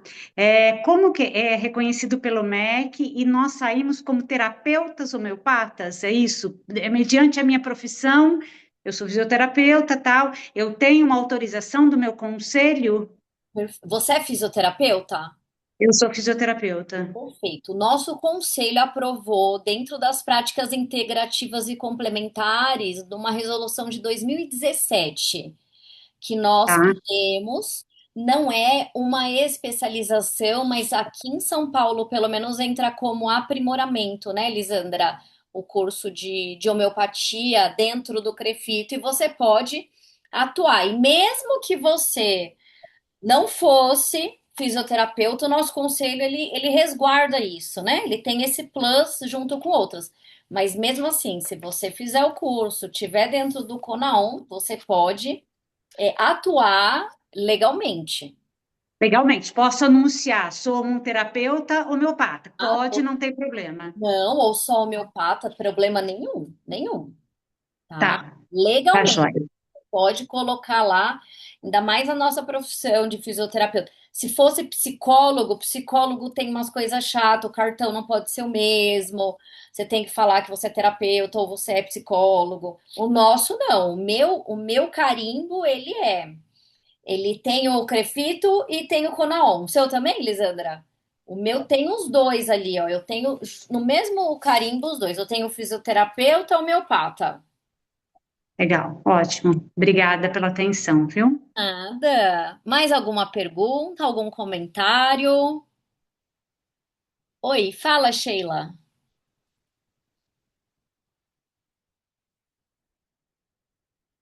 Como que é reconhecido pelo MEC e nós saímos como terapeutas homeopatas? É isso? Mediante a minha profissão, eu sou fisioterapeuta, tal, eu tenho uma autorização do meu conselho? Você é fisioterapeuta? Eu sou fisioterapeuta. Perfeito. O nosso conselho aprovou, dentro das práticas integrativas e complementares, de uma resolução de 2017, que nós Tá, temos. Não é uma especialização, mas aqui em São Paulo, pelo menos, entra como aprimoramento, né, Lisandra? O curso de homeopatia dentro do CREFITO, e você pode atuar. E mesmo que você não fosse fisioterapeuta, o nosso conselho ele resguarda isso, né? Ele tem esse plus junto com outros. Mas mesmo assim, se você fizer o curso, tiver dentro do CONAON, você pode atuar legalmente. legalmente. Posso anunciar, sou um terapeuta homeopata. Ah, Pode, não tem problema. não, ou só homeopata, problema nenhum, nenhum, tá? Tá, tá Legalmente. joia. Pode colocar lá, ainda mais a nossa profissão de fisioterapeuta. Se fosse psicólogo, psicólogo tem umas coisas chatas, o cartão não pode ser o mesmo, você tem que falar que você é terapeuta ou você é psicólogo. O nosso não, o meu carimbo, ele tem o Crefito e tem o Conaon. O seu também, Lisandra? O meu tem os dois ali, ó. Eu tenho no mesmo carimbo os dois. Eu tenho o fisioterapeuta e o homeopata. Legal, ótimo. Obrigada pela atenção, viu? Nada. Mais alguma pergunta? Algum comentário? Oi, fala, Sheila.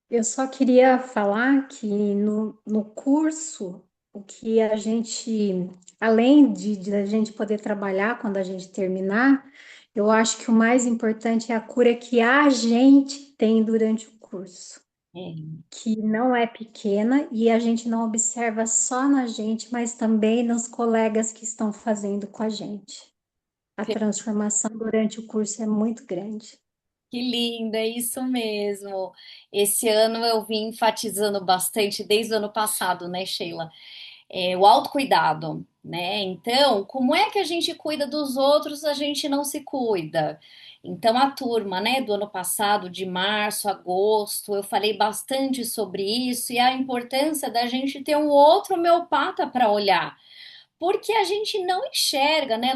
Eu só queria falar que no curso, o que a gente, além de a gente poder trabalhar quando a gente terminar, eu acho que o mais importante é a cura que a gente tem durante o curso, É, que não é pequena e a gente não observa só na gente, mas também nos colegas que estão fazendo com a gente. A transformação durante o curso é muito grande. que lindo, é isso mesmo. Esse ano eu vim enfatizando bastante, desde o ano passado, né, Sheila? O autocuidado, né? Então, como é que a gente cuida dos outros, a gente não se cuida? Então, a turma, né, do ano passado, de março, agosto, eu falei bastante sobre isso e a importância da gente ter um outro homeopata para olhar, porque a gente não enxerga, né?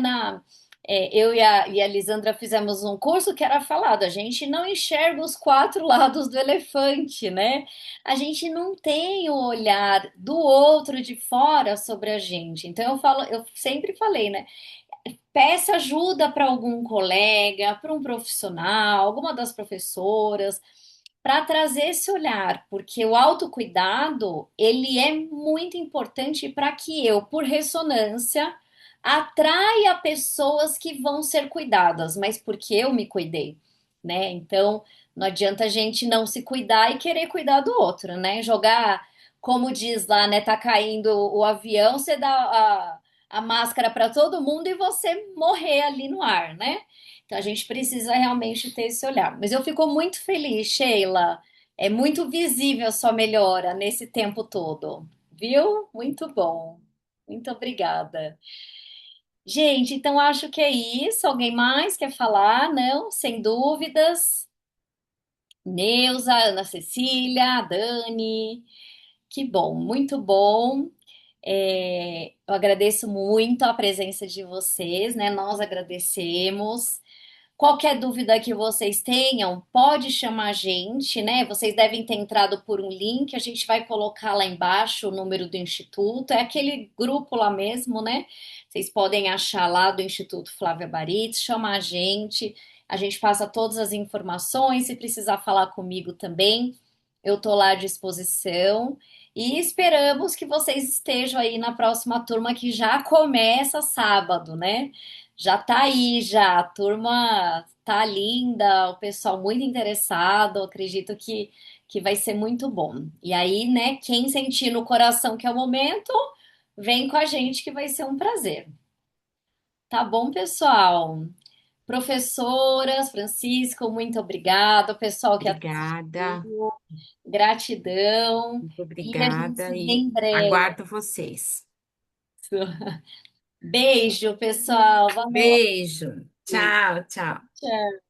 Eu e a Lisandra fizemos um curso que era falado, a gente não enxerga os quatro lados do elefante, né? A gente não tem o olhar do outro de fora sobre a gente. Então eu sempre falei, né? Peça ajuda para algum colega, para um profissional, alguma das professoras, para trazer esse olhar, porque o autocuidado, ele é muito importante para que eu, por ressonância, atraia pessoas que vão ser cuidadas, mas porque eu me cuidei, né? Então, não adianta a gente não se cuidar e querer cuidar do outro, né? Jogar, como diz lá, né? Tá caindo o avião, você dá a máscara para todo mundo e você morrer ali no ar, né? Então a gente precisa realmente ter esse olhar. Mas eu fico muito feliz, Sheila. É muito visível a sua melhora nesse tempo todo, viu? Muito bom. Muito obrigada. Gente, então acho que é isso. Alguém mais quer falar? Não? Sem dúvidas. Neuza, Ana Cecília, Dani. Que bom, muito bom. Eu agradeço muito a presença de vocês, né? Nós agradecemos. Qualquer dúvida que vocês tenham, pode chamar a gente, né? Vocês devem ter entrado por um link, a gente vai colocar lá embaixo o número do Instituto, é aquele grupo lá mesmo, né? Vocês podem achar lá do Instituto Flávia Baritz, chama a gente passa todas as informações, se precisar falar comigo também, eu estou lá à disposição. E esperamos que vocês estejam aí na próxima turma que já começa sábado, né? Já tá aí, já. A turma tá linda, o pessoal muito interessado. Acredito que vai ser muito bom. E aí, né, quem sentir no coração que é o momento, vem com a gente que vai ser um prazer. Tá bom, pessoal? Professoras, Francisco, muito obrigada. O pessoal que Obrigada, assistiu, gratidão. muito E a gente se obrigada vê e em breve. aguardo vocês. Beijo, pessoal. Boa noite. Beijo. Tchau, tchau. Tchau.